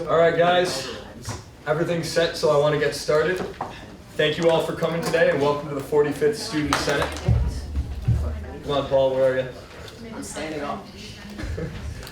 All right, guys, everything's set, so I want to get started. Thank you all for coming today, and welcome to the 45th Student Senate. Come on, Paul, where are you? I'm standing up.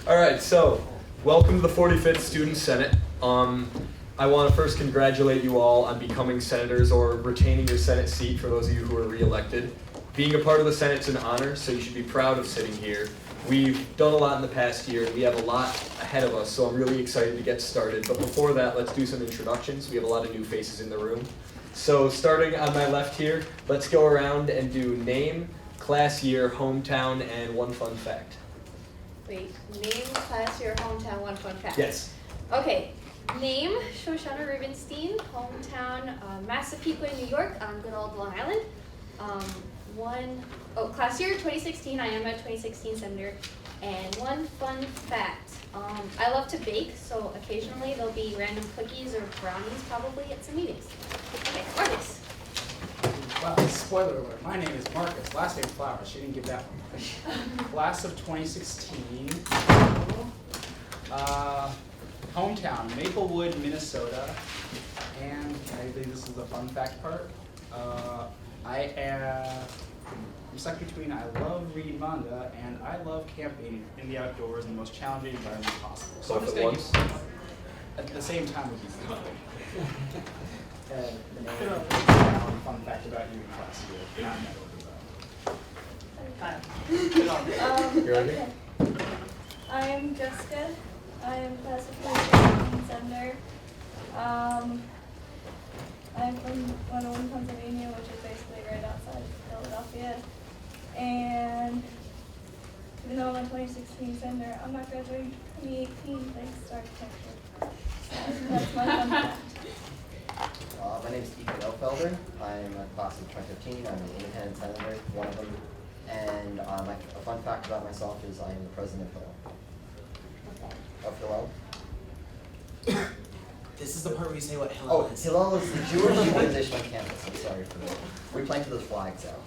All right, so welcome to the 45th Student Senate. I want to first congratulate you all on becoming senators or retaining your Senate seat for those of you who are re-elected. Being a part of the Senate's an honor, so you should be proud of sitting here. We've done a lot in the past year, and we have a lot ahead of us, so I'm really excited to get started. But before that, let's do some introductions. We have a lot of new faces in the room. So starting on my left here, let's go around and do name, class year, hometown, and one fun fact. Wait, name, class, year, hometown, one fun fact. Yes. Okay, name, Shoshana Rubenstein, hometown, Massapequa, New York, on good old Long Island. Class year 2016, I am a 2016 senator. And one fun fact, I love to bake, so occasionally there'll be random cookies or brownies probably at some meetings. Okay, Marcus. Well, spoiler alert, my name is Marcus, last name Flowers, she didn't give that one. Class of 2016, hometown, Maplewood, Minnesota, and I believe this is the fun fact part. I'm stuck between I love reading manga and I love camping in the outdoors in the most challenging environment possible. So I'm just going to give at the same time would be fun. The name of the fun fact about you in class year, not that You ready? Okay. I am Jessica. I am class of 2016 senator. I'm from 101, Pennsylvania, which is basically right outside of Philadelphia. And even though I'm a 2016 senator, I'm not graduating 2018 thanks to architecture. So that's my fun fact. My name is Ethan Ofelder. I'm a class of 2015. I'm an independent senator, one of them. And a fun fact about myself is I am the president of Hillel. This is the part where you say what Hillel Oh, is. Hillel is the Jewish organization on campus. I'm sorry for that. We planted those flags out.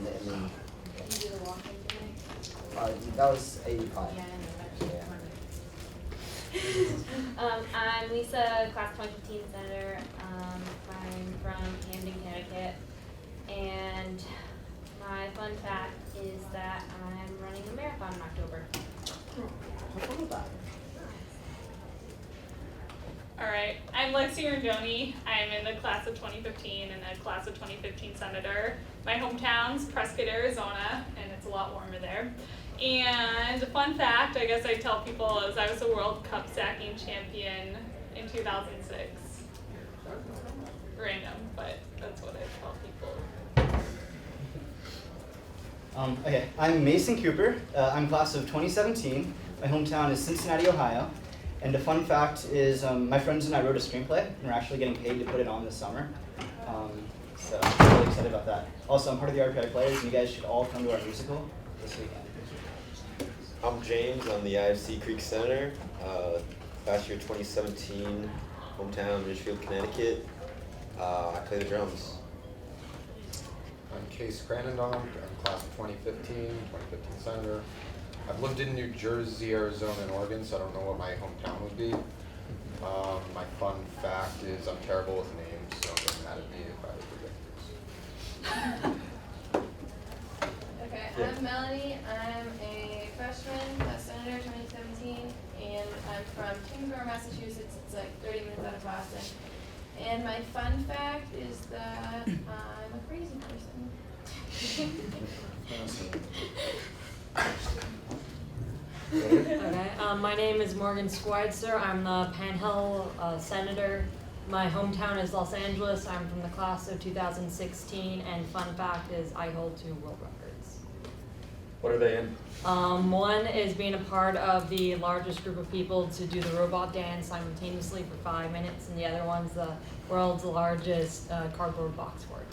You do the walking tonight? That was 85. Yeah. I'm Lisa, class 2015 senator. I'm from Camden, Connecticut, and my fun fact is that I'm running a marathon in October. How fun was that? Alright, I'm Lexi Rangoni. I'm in the class of 2015 and the class of 2015 senator. My hometown's Prescott, Arizona, and it's a lot warmer there. And a fun fact, I guess I tell people, is I was a World Cup sacking champion in 2006. Random, but that's what I tell people. Okay, I'm Mason Cooper. I'm class of 2017. My hometown is Cincinnati, Ohio. And a fun fact is my friends and I wrote a screenplay, and we're actually getting paid to put it on this summer. So I'm really excited about that. Also, I'm part of the RPI Players, and you guys should all come to our musical this weekend. I'm James. I'm the IFC Creek Senator. Class year 2017, hometown Ridgefield, Connecticut. I play the drums. I'm Case Cranendon. I'm class of 2015 senator. I've lived in New Jersey, Arizona, and Oregon, so I don't know what my hometown would be. My fun fact is I'm terrible with names, so it doesn't matter to me if I predict this. Okay, I'm Melanie. I'm a freshman, class senator 2017, and I'm from Kingsborough, Massachusetts. It's like 30 minutes out of Boston. And my fun fact is that I'm a crazy person. Okay, my name is Morgan Schweitzer. I'm the Panhandle senator. My hometown is Los Angeles. I'm from the class of 2016, and fun fact is I hold 2 world records. What are they in? One is being a part of the largest group of people to do the robot dance simultaneously for 5 minutes, and the other one's the world's largest cardboard box fort.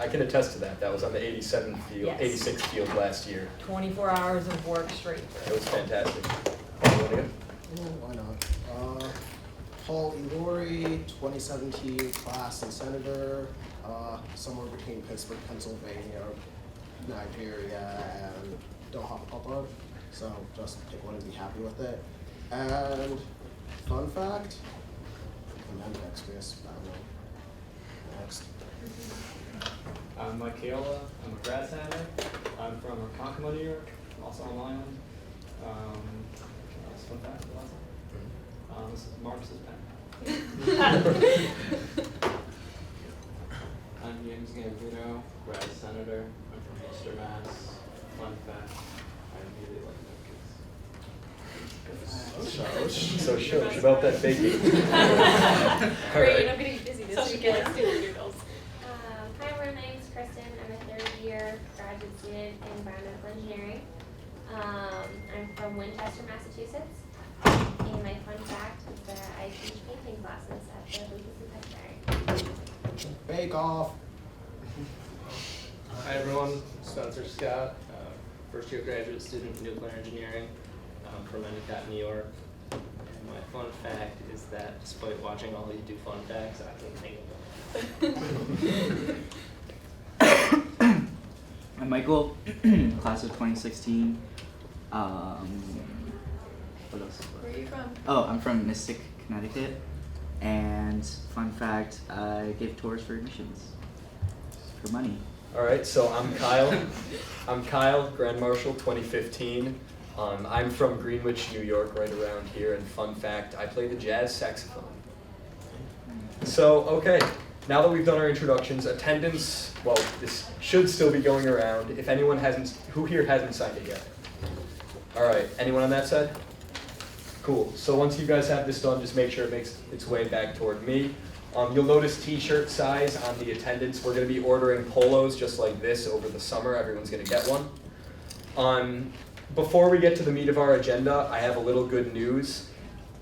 I can attest to that. That was on the 87th field, Yes. 86th field last year. 24 hours of work straight. It was fantastic. Paul, you wanna go? Why not? Paul Elori, 2017 class and senator, somewhere between Pittsburgh, Pennsylvania, Nigeria, and Doha, Qatar. So just pick one and be happy with it. And fun fact, and then next, Chris, I don't know. Next. I'm Michaela. I'm a grad senator. I'm from Ronkonkoma, New York. I'm also on Long Island. That's fun fact. This is Marcus's pen. I'm James Gambino, grad senator. I'm from Worcester, Mass. Fun fact: I really like cookies. So shush about that baking. All Great, right. I'm getting busy this Social weekend. media noodles. Hi, my name's Kristen. I'm a third year graduate student in environmental engineering. I'm from Winchester, Massachusetts. And my fun fact is that I teach painting classes at the Lucas and Secretary. Bake off. Hi everyone, Spencer Scott, first year graduate student in nuclear engineering. I'm from Endicott, New York. And my fun fact is that despite watching all these do fun facts, I couldn't think of them. I'm Michael, class of 2016. What else? Where are you from? Oh, I'm from Mystic, Connecticut. And fun fact, I give tours for admissions for money. All right, so I'm Kyle. I'm Kyle, Grand Marshal 2015. I'm from Greenwich, New York, right around here. And fun fact, I play the jazz saxophone. So, okay, now that we've done our introductions, attendance, well, this should still be going around. If anyone hasn't, who here hasn't signed it yet? All right, anyone on that side? Cool, so once you guys have this done, just make sure it makes its way back toward me. You'll notice t-shirt size on the attendance. We're gonna be ordering polos just like this over the summer. Everyone's gonna get one. Before we get to the meat of our agenda, I have a little good news.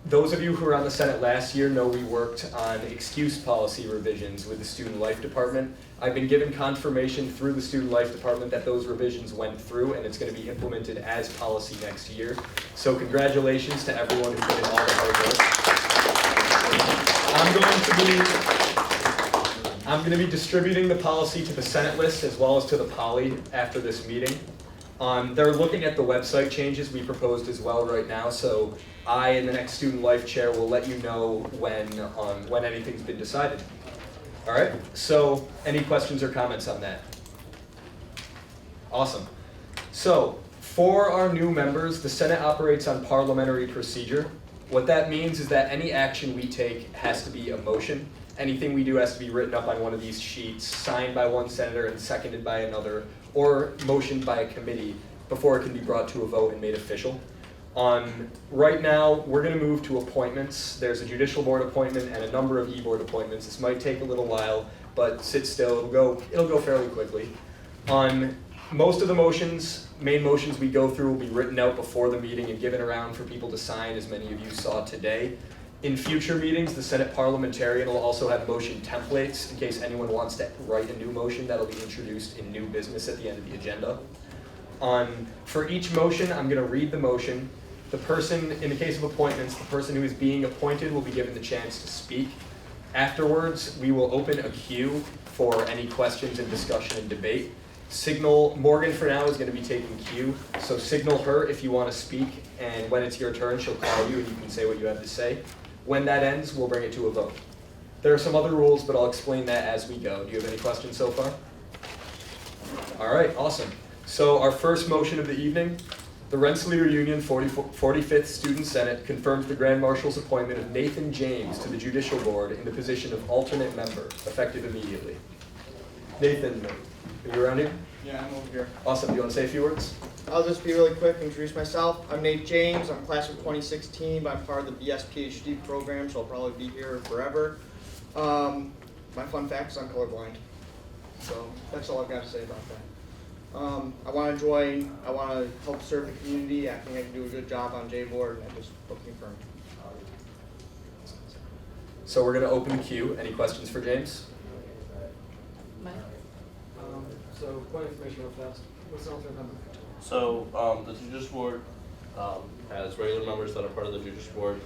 Those of you who were on the Senate last year know we worked on excuse policy revisions with the Student Life Department. I've been given confirmation through the Student Life Department that those revisions went through and it's going to be implemented as policy next year. So congratulations to everyone who put in all the hard work. I'm going to be distributing the policy to the Senate list as well as to the poly after this meeting. They're looking at the website changes we proposed as well right now, so I and the next Student Life Chair will let you know when anything's been decided. All right, so any questions or comments on that? Awesome. So for our new members, the Senate operates on parliamentary procedure. What that means is that any action we take has to be a motion. Anything we do has to be written up on one of these sheets, signed by one senator and seconded by another, or motioned by a committee before it can be brought to a vote and made official. Right now, we're going to move to appointments. There's a judicial board appointment and a number of e-board appointments. This might take a little while, but sit still. It'll go fairly quickly. Most of the main motions we go through will be written out before the meeting and given around for people to sign, as many of you saw today. In future meetings, the Senate parliamentarian will also have motion templates in case anyone wants to write a new motion that'll be introduced in new business at the end of the agenda. For each motion, I'm going to read the motion. The person, in the case of appointments, the person who is being appointed will be given the chance to speak. Afterwards, we will open a queue for any questions and discussion and debate. Morgan for now is going to be taking queue, so signal her if you want to speak, and when it's your turn, she'll call you and you can say what you have to say. When that ends, we'll bring it to a vote. There are some other rules, but I'll explain that as we go. Do you have any questions so far? All right, awesome. So our first motion of the evening, the Rensselaer Union 45th Student Senate confirms the Grand Marshal's appointment of Nathan James to the Judicial Board in the position of alternate member, effective immediately. Nathan, are you around here? Yeah, I'm over here. Awesome. Do you want to say a few words? I'll just be really quick, introduce myself. I'm Nate James. I'm class of 2016, but I'm part of the BS PhD program, so I'll probably be here forever. My fun fact is I'm colorblind. So that's all I've got to say about that. I want to join. I want to help serve the community. I think I can do a good job on J-Board, and I'm just looking for. So we're going to open the queue. Any questions for James? So, point of information real fast. What's the alternate number? So, the Judicial Board has regular members that are part of the Judicial Board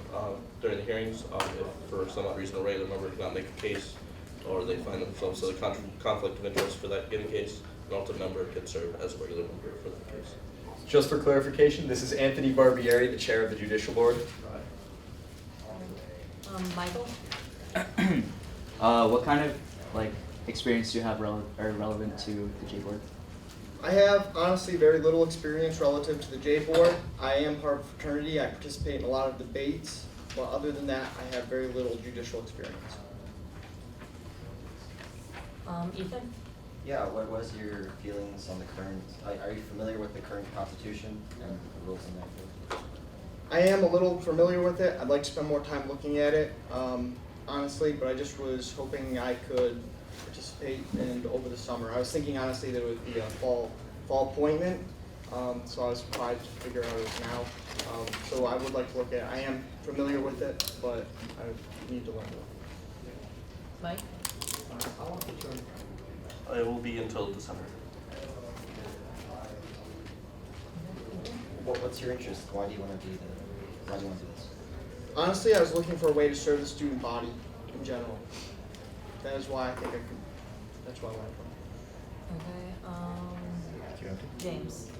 during the hearings. If for some odd reason a regular member cannot make a case, or they find themselves in a conflict of interest for that given case, an alternate member can serve as a regular member for that case. Just for clarification, this is Anthony Barbieri, the chair of the Judicial Board. Michael? What kind of experience do you have relevant to the J board? I have honestly very little experience relative to the J board. I am part of a fraternity. I participate in a lot of debates, but other than that, I have very little judicial experience. Ethan? Yeah, what was your feelings on the current, are you familiar with the current constitution and the rules in that field? I am a little familiar with it. I'd like to spend more time looking at it, honestly, but I just was hoping I could participate and over the summer. I was thinking honestly that it would be a fall appointment, so I was surprised to figure out it was now. So I would like to look at it. I am familiar with it, but I need to learn more. Mike? How long the term? It will be until December. What's your interest? Why do you want to do this? Honestly, I was looking for a way to serve the student body in general. That is why I think I could, that's why I went for it. Okay, James?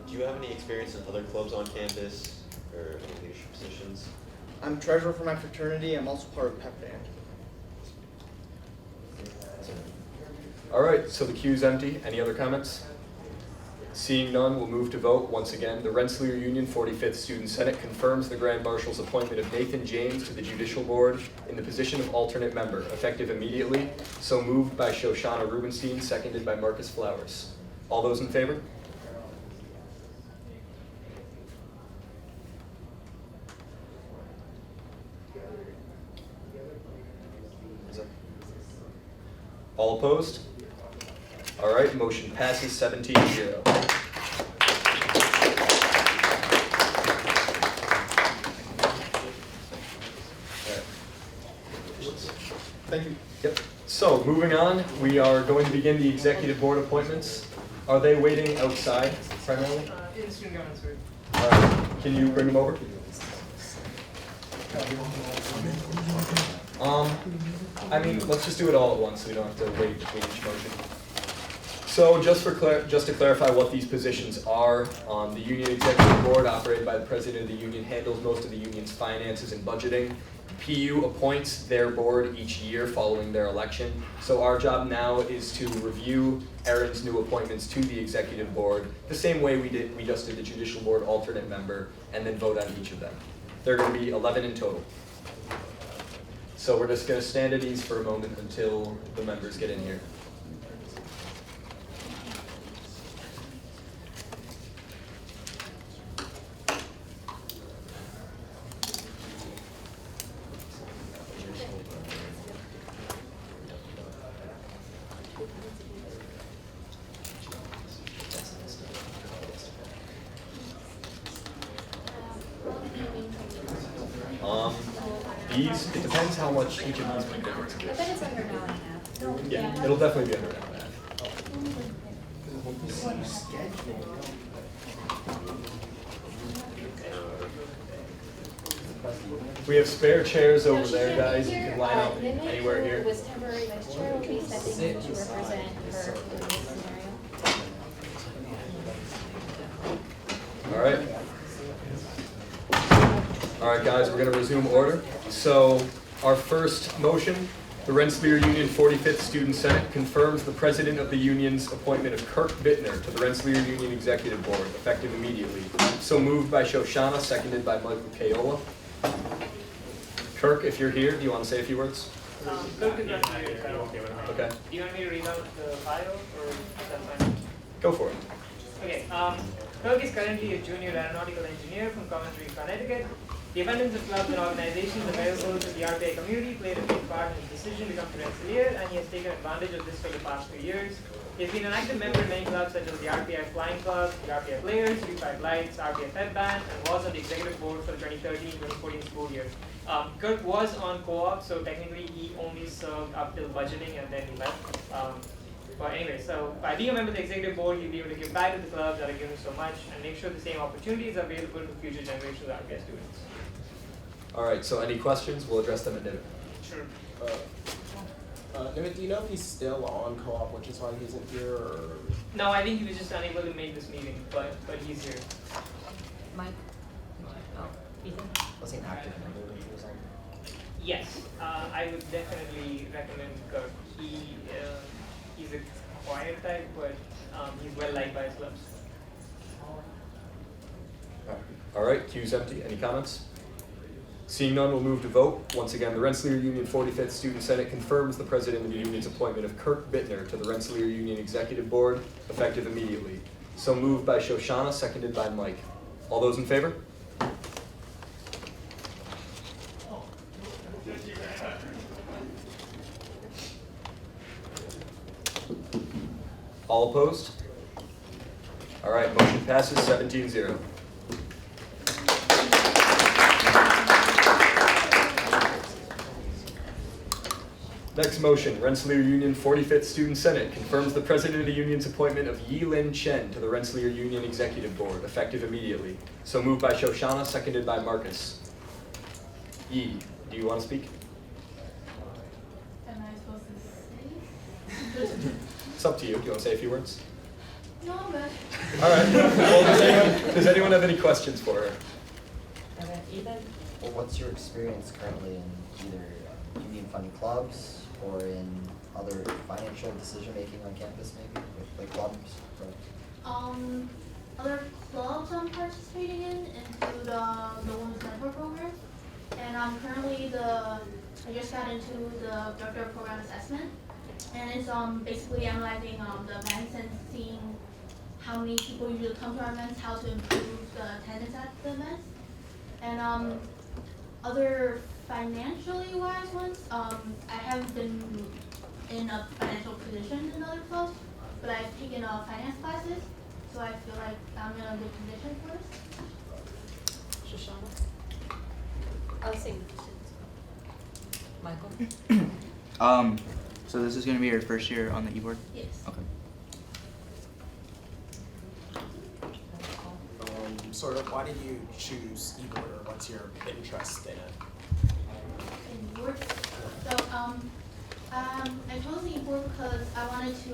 Do you have any experience in other clubs on campus or any leadership positions? I'm treasurer for my fraternity. I'm also part of pep band. All right, so the queue's empty. Any other comments? Seeing none, we'll move to vote. Once again, the Rensselaer Union 45th Student Senate confirms the Grand Marshal's appointment of Nathan James to the Judicial Board in the position of alternate member, effective immediately. So moved by Shoshana Rubenstein, seconded by Marcus Flowers. All those in favor? All opposed? All right, motion passes 17-0. Thank you. Yep. So moving on, we are going to begin the executive board appointments. Are they waiting outside primarily? In the student governance group. All right. Can you bring them over? I mean, let's just do it all at once so we don't have to wait between each motion. So just to clarify what these positions are, the Union Executive Board, operated by the President of the Union, handles most of the union's finances and budgeting. PU appoints their board each year following their election. So our job now is to review Erin's new appointments to the Executive Board the same way we just did the Judicial Board alternate member, and then vote on each of them. There are going to be 11 in total. So we're just going to stand at ease for a moment until the members get in here. It depends how much each of these bring difference. I bet it's under an hour and a half. Yeah, it'll definitely be under an hour and a half. We have spare chairs over there, guys. You can line up anywhere here. Was temporary vice chair will be stepping in to represent her in this scenario. All right. All right, guys, we're going to resume order. So our first motion, the Rensselaer Union 45th Student Senate confirms the President of the Union's appointment of Kirk Bittner to the Rensselaer Union Executive Board, effective immediately. So moved by Shoshana, seconded by Michael Kayola. Kirk, if you're here, do you want to say a few words? Kirk is not here. Okay. Do you want me to read out the bio, or is that fine? Go for it. Okay. Kirk is currently a junior aeronautical engineer from Coventry, Connecticut. The abundance of clubs and organizations available to the RPI community played a big part in his decision to come to Rensselaer, and he has taken advantage of this for the past 2 years. He has been an active member in many clubs such as the RPI Flying Club, the RPI Players, U5 Lights, RPI Pep Band, and was on the executive board for the 2013-2014 school year. Kirk was on co-op, so technically he only served up till budgeting and then he left. But anyway, so by being a member of the executive board, you'll be able to give back to the clubs that are giving so much and make sure the same opportunities are available to future generations of RPI students. All right, so any questions? We'll address them at dinner. Sure. Nimit, do you know if he's still on co-op, which is why he isn't here, or? No, I think he was just unable to make this meeting, but he's here. Mike? Oh, Ethan? Was he an active member when he was on? Yes, I would definitely recommend Kirk. He's a quiet type, but he's well liked by his clubs. All right, queue's empty. Any comments? Seeing none, we'll move to vote. Once again, the Rensselaer Union 45th Student Senate confirms the president of the union's appointment of Kirk Bittner to the Rensselaer Union Executive Board, effective immediately. So moved by Shoshana, seconded by Mike. All those in favor? All opposed? All right, motion passes 17-0. Next motion, Rensselaer Union 45th Student Senate confirms the president of the union's appointment of Yi-Lin Chen to the Rensselaer Union Executive Board, effective immediately. So moved by Shoshana, seconded by Marcus. Yi, do you want to speak? Am I supposed to say? It's up to you. Do you want to say a few words? No, I'm good. All right. Well, does anyone have any questions for her? Okay, Ethan? Well, what's your experience currently in either union funded clubs or in other financial decision making on campus, maybe with like clubs? Other clubs I'm participating in include the Women's Mentor Program, and I'm currently I just got into the Director of Program Assessment, and it's basically analyzing the events and seeing how many people usually come to our events, how to improve the attendance at the events, and other financially wise ones, I haven't been in a financial position in other clubs, but I've taken finance classes, so I feel like I'm in a good position for this. Shoshana? I'll sing. Michael? So this is gonna be your first year on the e-board? Yes. Okay. Sort of, why did you choose e-board, or what's your interest in it? In board. So I chose the e-board because I wanted to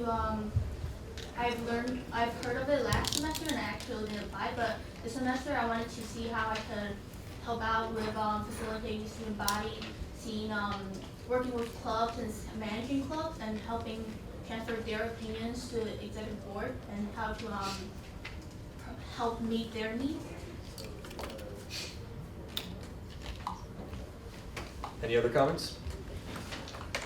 I've heard of it last semester and I actually didn't apply, but this semester I wanted to see how I could help out with facilitating the student body, seeing working with clubs and managing clubs and helping transfer their opinions to the executive board and how to help meet their needs. Any other comments?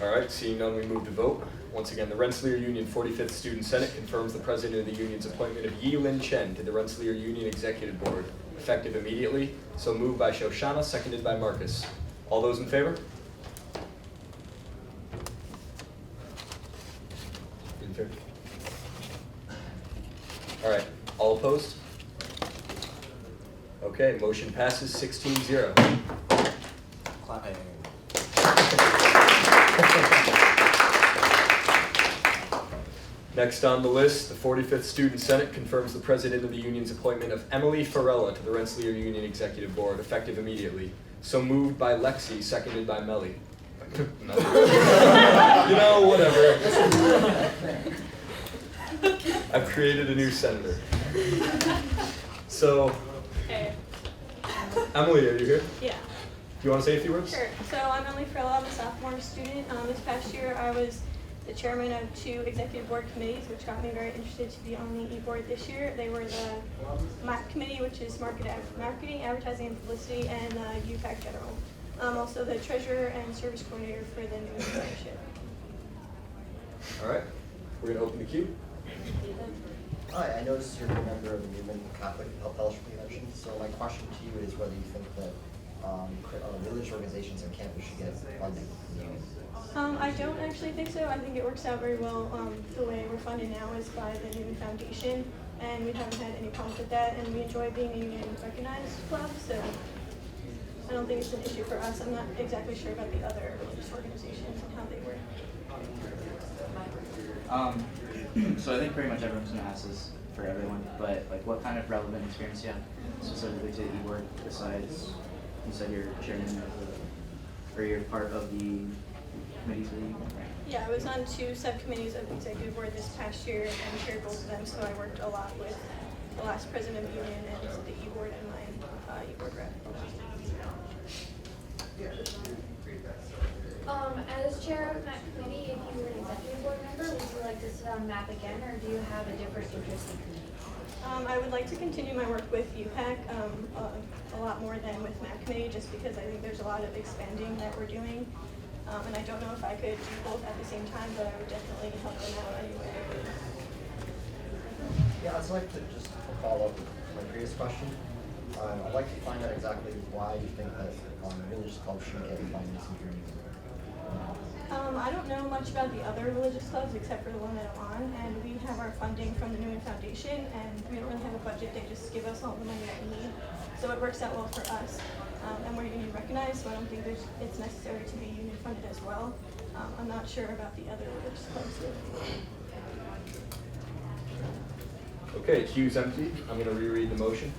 All right, seeing none, we move to vote. Once again, the Rensselaer Union 45th Student Senate confirms the president of the union's appointment of Yi-Lin Chen to the Rensselaer Union Executive Board, effective immediately. So moved by Shoshana, seconded by Marcus. All those in favor? In favor? All right, all opposed? Okay, motion passes 16-0. Clapping. Next on the list, the 45th Student Senate confirms the president of the union's appointment of Emily Farella to the Rensselaer Union Executive Board, effective immediately. So moved by Lexi, seconded by Melly. You know, whatever. I've created a new senator. So, Hey. Emily, are you here? Yeah. Do you want to say a few words? Sure. So I'm Emily Farrell. I'm a sophomore student. This past year, I was the chairman of 2 executive board committees, which got me very interested to be on the e-board this year. They were the MAP committee, which is marketing, advertising, and publicity, and UPAC General. Also the treasurer and service coordinator for the new membership. All right, we're going to open the queue. Hi, I noticed you're a member of the Newman Catholic Health Fellowship you mentioned, so my question to you is whether you think that religious organizations on campus should get funding from the union. I don't actually think so. I think it works out very well. The way we're funded now is by the Newman Foundation, and we haven't had any problems with that, and we enjoy being a union recognized club, so I don't think it's an issue for us. I'm not exactly sure about the other religious organizations and how they work. So I think pretty much everyone's gonna ask this for everyone, but like what kind of relevant experience do you have specifically to the e-board besides you said you're chairman of the, or you're part of the committees with you? Yeah, I was on 2 subcommittees of the executive board this past year and chaired both of them, so I worked a lot with the last president of the union and the e-board and my e-board rep. As chair of that committee, if you were an executive board member, would you like to sit on MAP again, or do you have a different interest in committee? I would like to continue my work with UPAC a lot more than with MAP committee, just because I think there's a lot of expanding that we're doing. And I don't know if I could do both at the same time, but I would definitely help them out anyway. Yeah, I'd like to just follow up with my previous question. I'd like to find out exactly why you think that religious clubs shouldn't get financing for anything. I don't know much about the other religious clubs except for the one that I'm on, and we have our funding from the Newman Foundation, and we don't really have a budget. They just give us all the money that we need, so it works out well for us. And we're union recognized, so I don't think it's necessary to be union funded as well. I'm not sure about the other religious clubs. Okay, queue's empty. I'm going to reread the motion.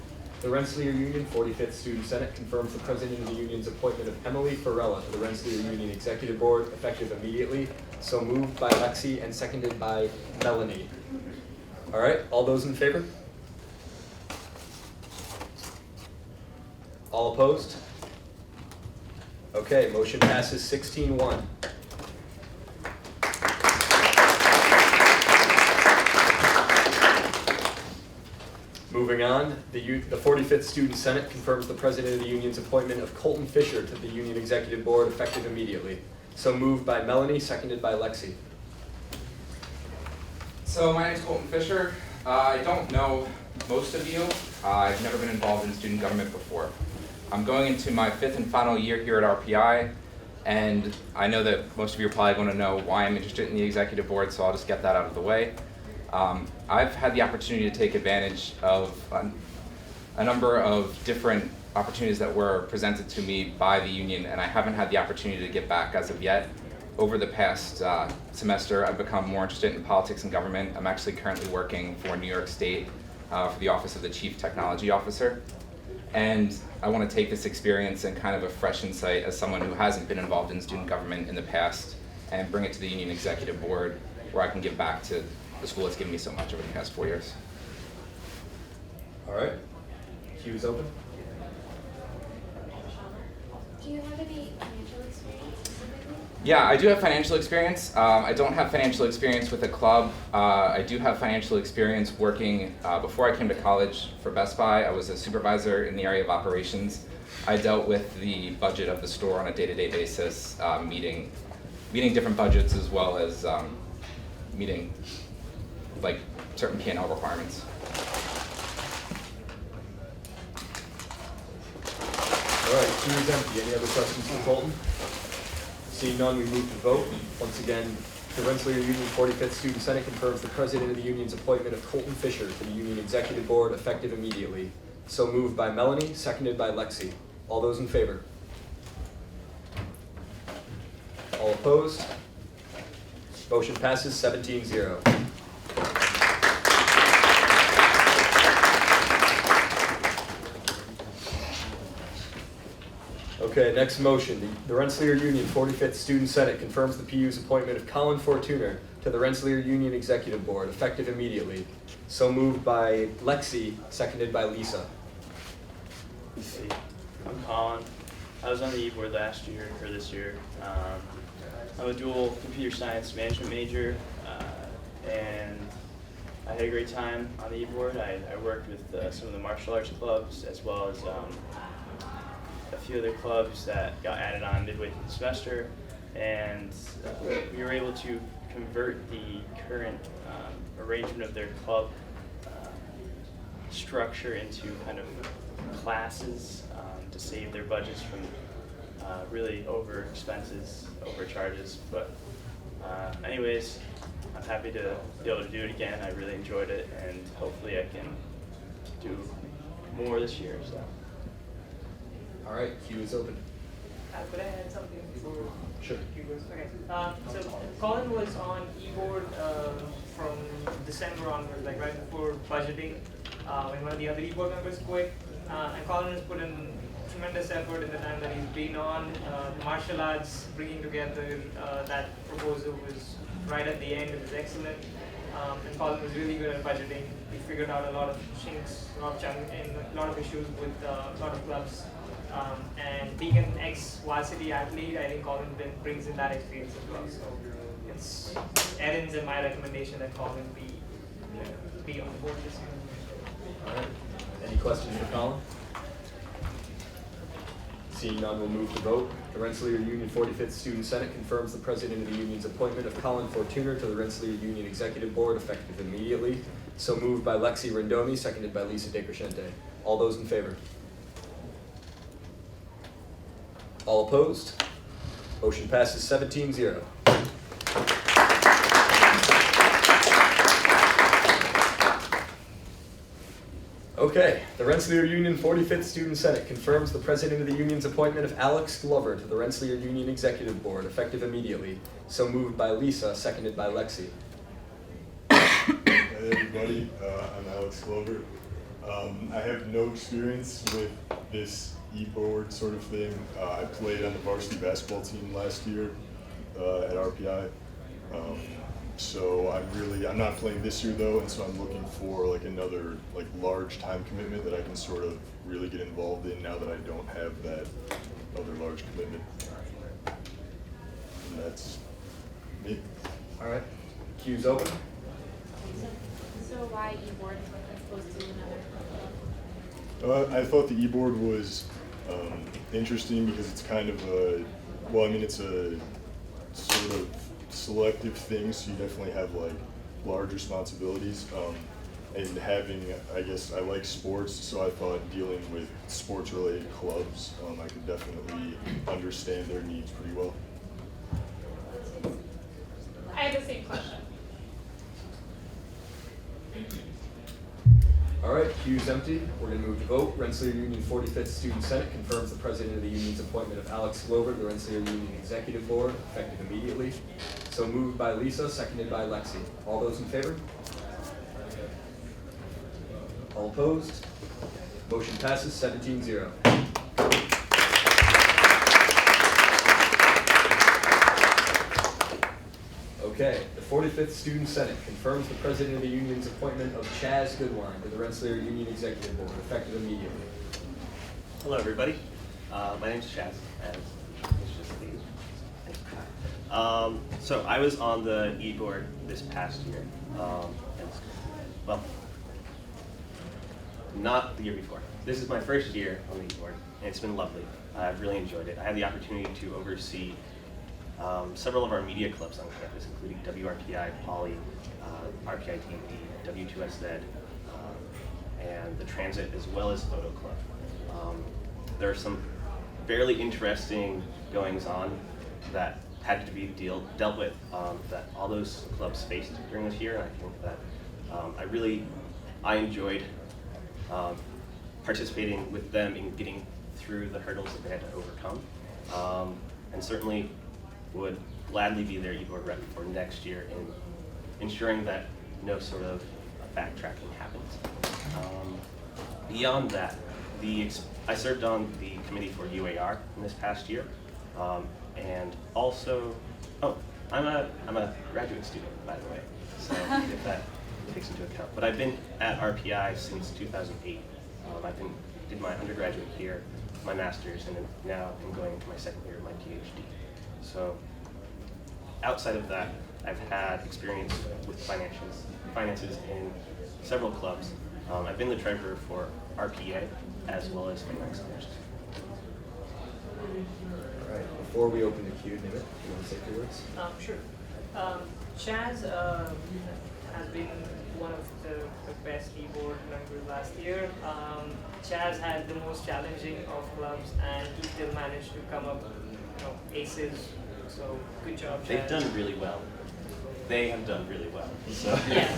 The Rensselaer Union 45th Student Senate confirms the president of the union's appointment of Emily Farella to the Rensselaer Union Executive Board effective immediately. So moved by Lexi and seconded by Melanie. All right, all those in favor? All opposed? Okay, motion passes 16-1. Moving on, the 45th Student Senate confirms the president of the union's appointment of Colton Fisher to the union executive board effective immediately. So moved by Melanie, seconded by Lexi. So my name is Colton Fisher. I don't know most of you. I've never been involved in student government before. I'm going into my 5th and final year here at RPI, and I know that most of you are probably going to know why I'm interested in the executive board, so I'll just get that out of the way. I've had the opportunity to take advantage of a number of different opportunities that were presented to me by the union, and I haven't had the opportunity to get back as of yet. Over the past semester, I've become more interested in politics and government. I'm actually currently working for New York State for the Office of the Chief Technology Officer. And I want to take this experience and kind of a fresh insight as someone who hasn't been involved in student government in the past and bring it to the union executive board where I can give back to the school that's given me so much over the past 4 years. All right, queue is open. Do you have any financial experience specifically? Yeah, I do have financial experience. I don't have financial experience with a club. I do have financial experience working, before I came to college for Best Buy, I was a supervisor in the area of operations. I dealt with the budget of the store on a day-to-day basis, meeting different budgets as well as meeting like certain P&L requirements. All right, queue is empty. Any other questions for Colton? Seeing none, we move to vote. Once again, the Rensselaer Union 45th Student Senate confirms the president of the union's appointment of Colton Fisher to the union executive board effective immediately. So moved by Melanie, seconded by Lexi. All those in favor? All opposed? Motion passes 17-0. Okay, next motion. The Rensselaer Union 45th Student Senate confirms the PU's appointment of Colin Fortuner to the Rensselaer Union Executive Board, effective immediately. So moved by Lexi, seconded by Lisa. I'm Colin. I was on the e-board last year, or this year. I'm a dual computer science management major, and I had a great time on the e-board. I worked with some of the martial arts clubs, as well as a few other clubs that got added on midway through the semester, and we were able to convert the current arrangement of their club structure into kind of classes to save their budgets from really over expenses, overcharges. But anyways, I'm happy to be able to do it again. I really enjoyed it, and hopefully I can do more this year. So. All right, queue is open. Could I add something before? Sure. Okay. So Colin was on e-board from December onwards, like right before budgeting, when one of the other e-board members quit. And Colin has put in tremendous effort in the time that he's been on. Martial arts, bringing together that proposal was right at the end. It was excellent. And Colin was really good at budgeting. We figured out a lot of chinks, a lot of issues with a lot of clubs. And being an ex-varsity athlete, I think Colin brings in that experience as well. So it's Erin's and my recommendation that Colin be on board this year. All right. Any questions for Colin? Seeing none, we'll move to vote. The Rensselaer Union 45th Student Senate confirms the President of the Union's appointment of Colin Fortuner to the Rensselaer Union Executive Board effective immediately. So moved by Lexi Rendomi, seconded by Lisa DeCrescente. All those in favor? All opposed? Motion passes 17-0. Okay, the Rensselaer Union 45th Student Senate confirms the President of the Union's appointment of Alex Glover to the Rensselaer Union Executive Board, effective immediately. So moved by Lisa, seconded by Lexi. Hey everybody, I'm Alex Glover. I have no experience with this e-board sort of thing. I played on the varsity basketball team last year at RPI. So I'm not playing this year though, and so I'm looking for like another like large time commitment that I can sort of really get involved in now that I don't have that other large commitment. And that's me. All right, queue's open. So why e-board as opposed to another? I thought the e-board was interesting because it's kind of it's a sort of selective thing, so you definitely have like large responsibilities. And having, I guess I like sports, so I thought dealing with sports related clubs, I could definitely understand their needs pretty well. I had the same question. All right, queue's empty. We're going to move to vote. Rensselaer Union 45th Student Senate confirms the President of the Union's appointment of Alex Glover to the Rensselaer Union Executive Board, effective immediately. So moved by Lisa, seconded by Lexi. All those in favor? All opposed? Motion passes 17-0. Okay, the 45th Student Senate confirms the President of the Union's appointment of Chaz Goodwine to the Rensselaer Union Executive Board, effective immediately. Hello, everybody. My name's Chaz, and it's just me. So I was on the e-board this past year. Not the year before. This is my first year on the e-board, and it's been lovely. I've really enjoyed it. I had the opportunity to oversee several of our media clubs on campus, including WRPI, Poly, RPI TV, W2SZ, and the Transit, as well as Photo Club. There are some fairly interesting goings-on that had to be dealt with that all those clubs faced during this year, and I think that I enjoyed participating with them in getting through the hurdles that they had to overcome, and certainly would gladly be their e-board rep for next year in ensuring that no sort of backtracking happens. Beyond that, I served on the committee for UAR in this past year, and also, I'm a graduate student, by the way, so if that takes into account. But I've been at RPI since 2008. Did my undergraduate here, my master's, and now I'm going into my second year of my PhD. So outside of that, I've had experience with finances in several clubs. I've been the treasurer for RPA as well as Finance Centers. All right, before we open the queue, Nimit, do you want to say a few words? Sure. Chaz has been one of the best e-board members last year. Chaz had the most challenging of clubs, and he still managed to come up, aces. So good job, Chaz. They've done really well. They have done really well. So yeah.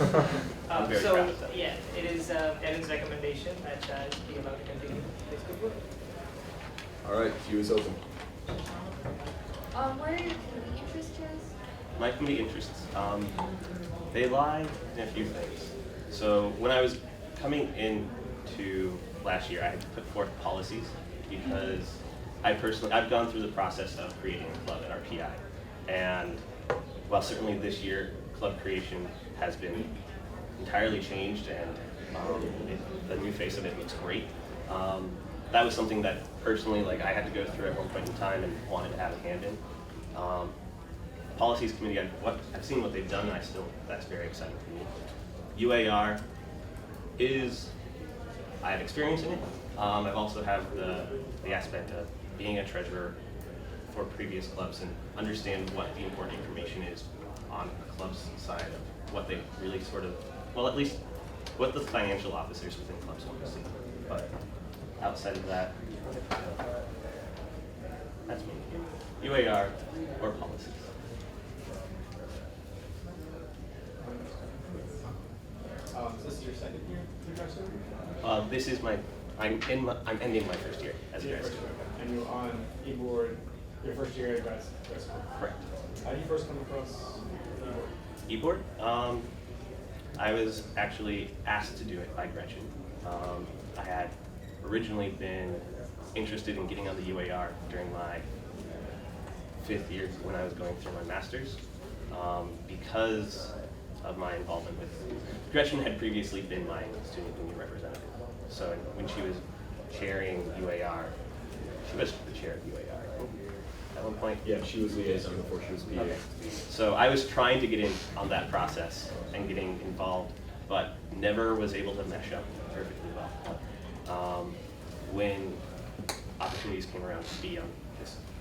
I'm very proud of them. Yeah, it is Erin's recommendation that Chaz be allowed to continue this good work. All right, queue is open. What are your community interests, Chaz? My community interests, they lie in a few things. So when I was coming into last year, I had to put forth policies because I've gone through the process of creating a club at RPI, and while certainly this year club creation has been entirely changed and the new face of it looks great, that was something that personally, like, I had to go through at one point in time and wanted to have a hand in. Policies committee, I've seen what they've done, and that's very exciting for me. UAR I have experience in it. I've also have the aspect of being a treasurer for previous clubs and understand what the important information is on the club's side of what they really sort of, well, at least what the financial officers within clubs want to see. But outside of that, that's me. UAR or policies. Is this your second year through grad school? I'm ending my first year as a grad student. And you're on eBoard your first year at grad school? Correct. How did you first come across eBoard? eBoard? I was actually asked to do it by Gretchen. I had originally been interested in getting on the UAR during my 5th year when I was going through my master's. Because of my involvement with Gretchen had previously been my student union representative. So when she was chairing UAR, she was the chair of UAR at one point. Yeah, she was liaison before she was PA. Okay. So I was trying to get in on that process and getting involved, but never was able to mesh up perfectly well. When opportunities came around to be on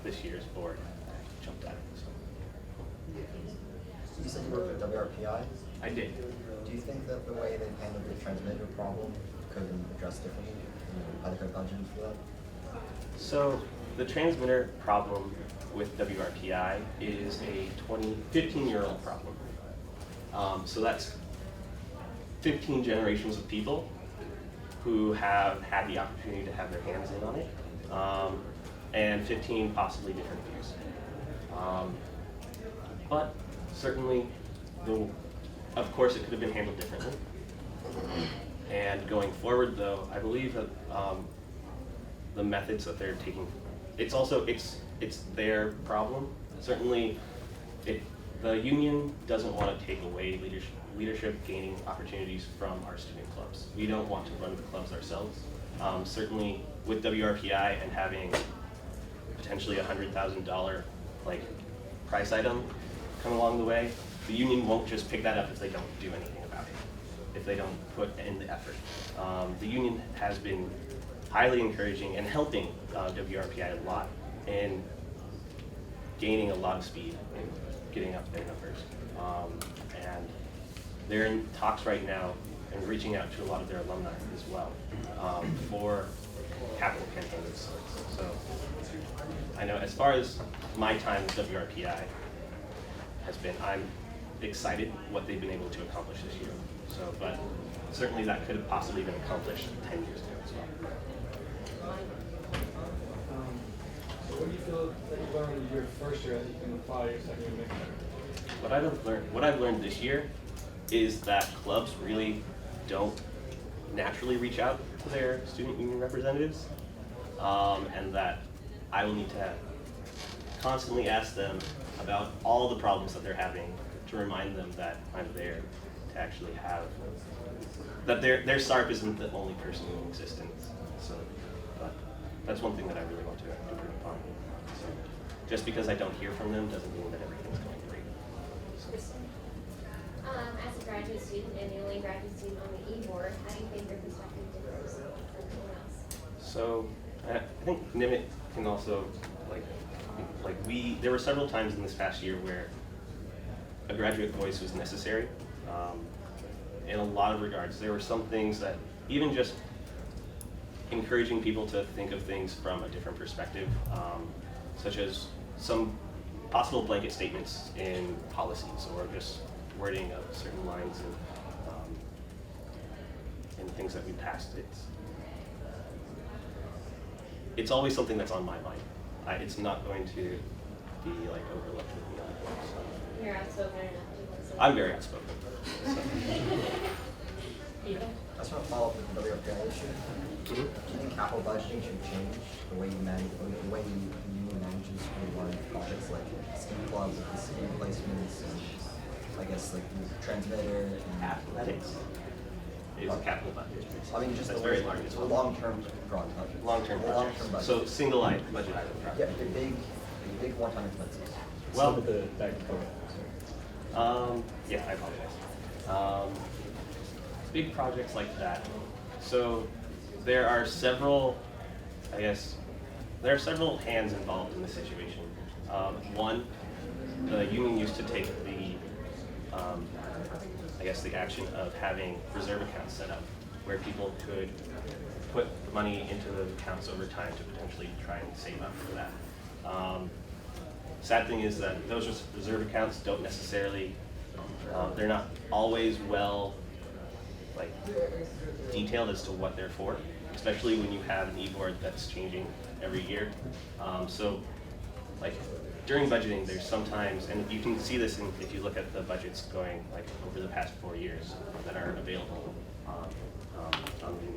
this year's board, I jumped at it. So. You said you worked at WRPI? I did. Do you think that the way they handled the transmitter problem could have been addressed differently? How they could have budgeted for that? So the transmitter problem with WRPI is a 15-year-old problem. So that's 15 generations of people who have had the opportunity to have their hands in on it, and 15 possibly different views. But certainly, of course, it could have been handled differently. And going forward, though, I believe that the methods that they're taking, it's their problem. Certainly, the union doesn't want to take away leadership gaining opportunities from our student clubs. We don't want to run the clubs ourselves. Certainly, with WRPI and having potentially $100,000 price item come along the way, the union won't just pick that up if they don't do anything about it, if they don't put in the effort. The union has been highly encouraging and helping WRPI a lot in gaining a lot of speed and getting up their numbers. And they're in talks right now and reaching out to a lot of their alumni as well for capital campaigns. So I know as far as my time with WRPI has been, I'm excited what they've been able to accomplish this year. So, but certainly that could have possibly been accomplished 10 years ago as well. So what do you feel that you learned your first year that you can apply your second year next year? What I've learned this year is that clubs really don't naturally reach out to their student union representatives, and that I will need to constantly ask them about all the problems that they're having to remind them that I'm there to actually have, that their SARP isn't the only person in existence. So, but that's one thing that I really want to improve upon. So, just because I don't hear from them doesn't mean that everything's going great. So. As a graduate student and the only graduate student on the e-board, how do you think your perspective differs from everyone else? So I think NIMIT can also, there were several times in this past year where a graduate voice was necessary. In a lot of regards, there were some things that even just encouraging people to think of things from a different perspective, such as some possible blanket statements in policies or just wording of certain lines and things that we passed. It's always something that's on my mind. It's not going to be overlooked with me. So. You're outspoken enough. I'm very outspoken. So. I just want to follow up with the WRPI issue. Do you think capital budgeting should change the way you manage, the way you manage school-wide projects like ski clubs, ski placements, and I guess like the transmitter and Athletics is a capital budget. I mean, just That's the very large as well. long-term broad budget. Long-term The projects. long-term budget. So single item budget item. Yeah, the big one-time expenses. Well, yeah, I apologize. Big projects like that. So there are several, I guess, there are several hands involved in this situation. One, the union used to take the, I guess, the action of having reserve accounts set up where people could put money into those accounts over time to potentially try and save up for that. Sad thing is that those reserve accounts don't necessarily, they're not always well detailed as to what they're for, especially when you have an e-board that's changing every year. So during budgeting, there's sometimes, and you can see this if you look at the budgets going over the past 4 years that are available on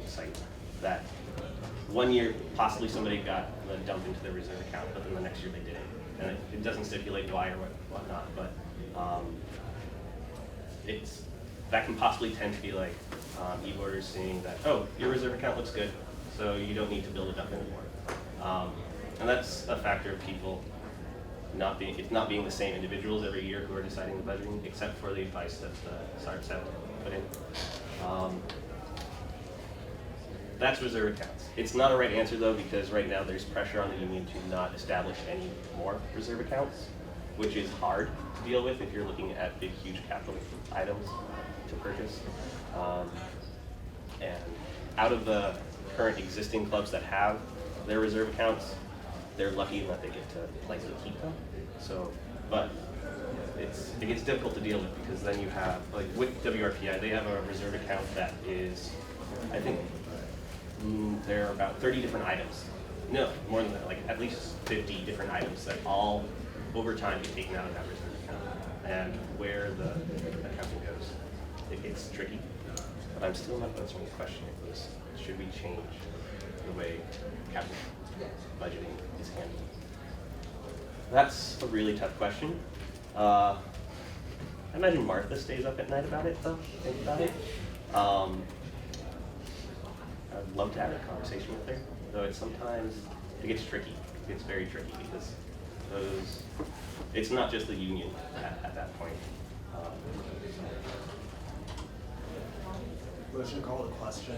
the site, that 1 year possibly somebody got the dump into their reserve account, but then the next year they didn't. And it doesn't stipulate why or whatnot, but that can possibly tend to be like e-boarders seeing that, oh, your reserve account looks good, so you don't need to build it up anymore. And that's a factor of people not being the same individuals every year who are deciding the budgeting, except for the advice that the SARTs have put in. That's reserve accounts. It's not a right answer though, because right now there's pressure on the union to not establish any more reserve accounts, which is hard to deal with if you're looking at big, huge capital items to purchase. And out of the current existing clubs that have their reserve accounts, they're lucky in that they get to likely keep them. So, but it gets difficult to deal with because then you have, with WRPI, they have a reserve account that is, I think, there are about 30 different items. No, more than that, at least 50 different items that all over time get taken out of that reserve account. And where the accounting goes, it gets tricky. But I'm still not answering the question of this. Should we change the way capital budgeting is handled? That's a really tough question. I imagine Martha stays up at night about it, though, think about it. I'd love to have a conversation with her, though it gets tricky. It gets very tricky because it's not just the union at that point. Motion to call the question.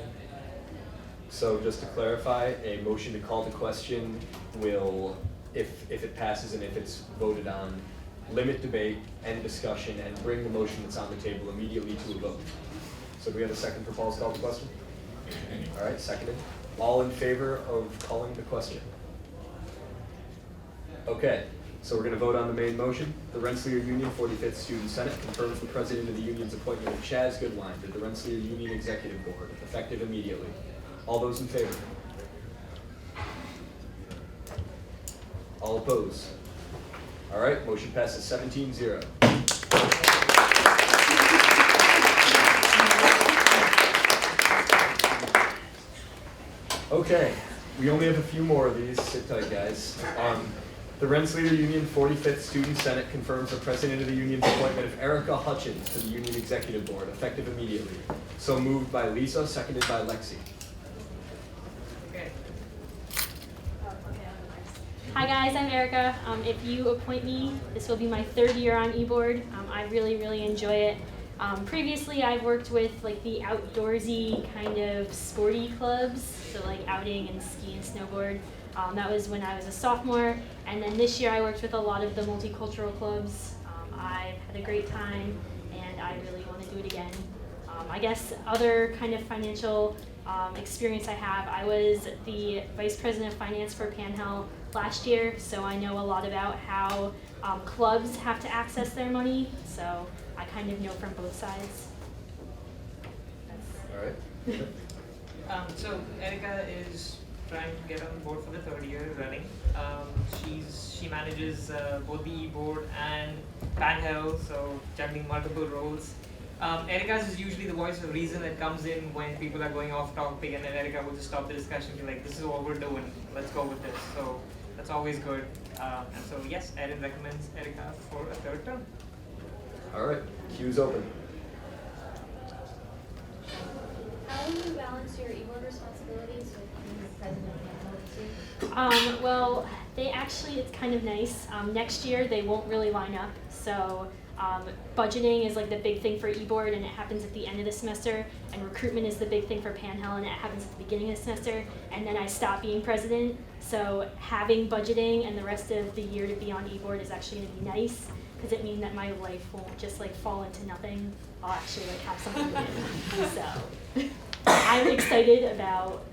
So just to clarify, a motion to call the question will, if it passes and if it's voted on, limit debate, end discussion, and bring the motion that's on the table immediately to a vote. So do we have a second for Paul's call to question? All right, seconded. All in favor of calling the question? Okay, so we're going to vote on the main motion. The Rensselaer Union 45th Student Senate confirms the president of the union's appointment of Chaz Goodwine to the Rensselaer Union Executive Board, effective immediately. All those in favor? All opposed? All right, motion passes 17-0. Okay, we only have a few more of these. Sit tight, guys. The Rensselaer Union 45th Student Senate confirms the president of the union's appointment of Erica Hutchins to the Union Executive Board, effective immediately. So moved by Lisa, seconded by Lexi. Hi guys, I'm Erica. If you appoint me, this will be my 3rd year on eBoard. I really enjoy it. Previously, I've worked with the outdoorsy kind of sporty clubs, so outing and ski and snowboard. That was when I was a sophomore, and then this year I worked with a lot of the multicultural clubs. I've had a great time, and I really want to do it again. I guess other kind of financial experience I have, I was the Vice President of Finance for Panhell last year, so I know a lot about how clubs have to access their money, so I kind of know from both sides. All right. So Erica is trying to get on board for the 3rd year running. She manages both the e-board and Panhell, so juggling multiple roles. Erica's is usually the voice of reason that comes in when people are going off topic, and then Erica will just stop the discussion and be like, this is what we're doing, let's go with this. So that's always good. And so yes, Erin recommends Erica for a third term. All right, queue's open. How will you balance your e-board responsibilities with being the president of the LLC? Well, they actually, it's kind of nice. Next year, they won't really line up. So budgeting is like the big thing for e-board, and it happens at the end of the semester. And recruitment is the big thing for Panhell, and it happens at the beginning of the semester. And then I stop being president. So having budgeting and the rest of the year to be on e-board is actually going to be nice, because it means that my life won't just like fall into nothing. I'll actually like have something to do. So I'm excited about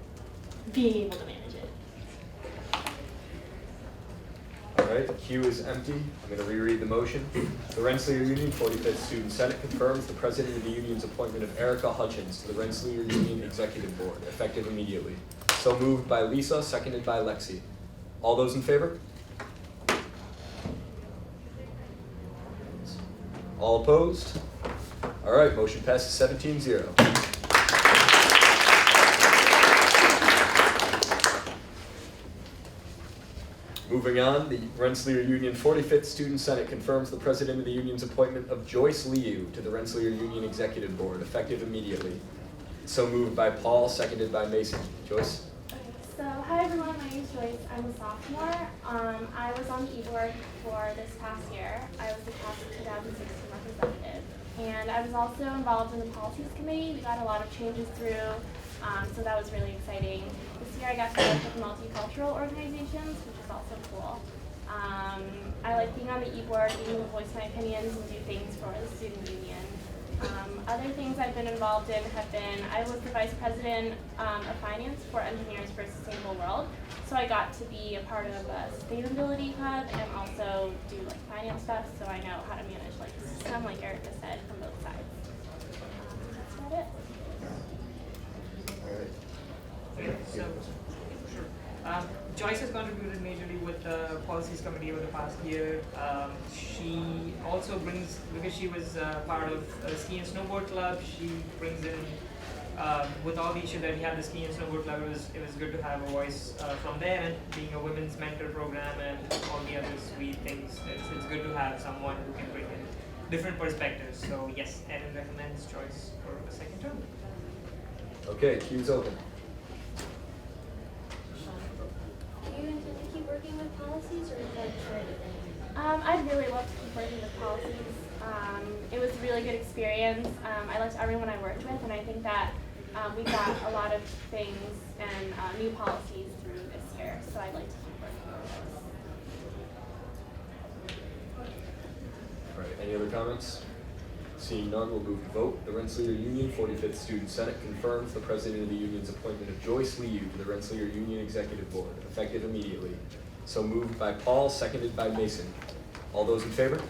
being able to manage it. All right, the queue is empty. I'm going to reread the motion. The Rensselaer Union 45th Student Senate confirms the president of the union's appointment of Erica Hutchins to the Rensselaer Union Executive Board, effective immediately. So moved by Lisa, seconded by Lexi. All those in favor? All opposed? All right, motion passes 17-0. Moving on, the Rensselaer Union 45th Student Senate confirms the president of the union's appointment of Joyce Liu to the Rensselaer Union Executive Board, effective immediately. So moved by Paul, seconded by Mason. Joyce? So, hi everyone, my name is Joyce. I'm a sophomore. I was on the e-board for this past year. I was the class of 2016 representative. And I was also involved in the policies committee. We got a lot of changes through, so that was really exciting. This year I got to work with multicultural organizations, which is also cool. I like being on the e-board, being able to voice my opinions and do things for the student union. Other things I've been involved in have been, I was the vice president of finance for Engineers for a Sustainable World. So I got to be a part of a sustainability hub and also do like finance stuff, so I know how to manage like the system, like Erica said, from both sides. That's about it. All right. Okay, so, sure. Joyce has contributed majorly with the policies committee over the past year. She also brings, because she was part of a ski and snowboard club, she brings in, with all the issues that we had the ski and snowboard club, it was good to have a voice from there, and being a women's mentor program and all the other sweet things, it's good to have someone who can bring in different perspectives. So yes, Erin recommends Joyce for a second term. Okay, queue's open. Do you intend to keep working with policies, or is that a charity thing? I'd really love to keep working with policies. It was a really good experience. I liked everyone I worked with, and I think that we got a lot of things and new policies through this year, so I'd like to keep working with those. All right, any other comments? Seeing none, we'll move to vote. The Rensselaer Union 45th Student Senate confirms the president of the union's appointment of Joyce Liu to the Rensselaer Union Executive Board, effective immediately. So moved by Paul, seconded by Mason. All those in favor?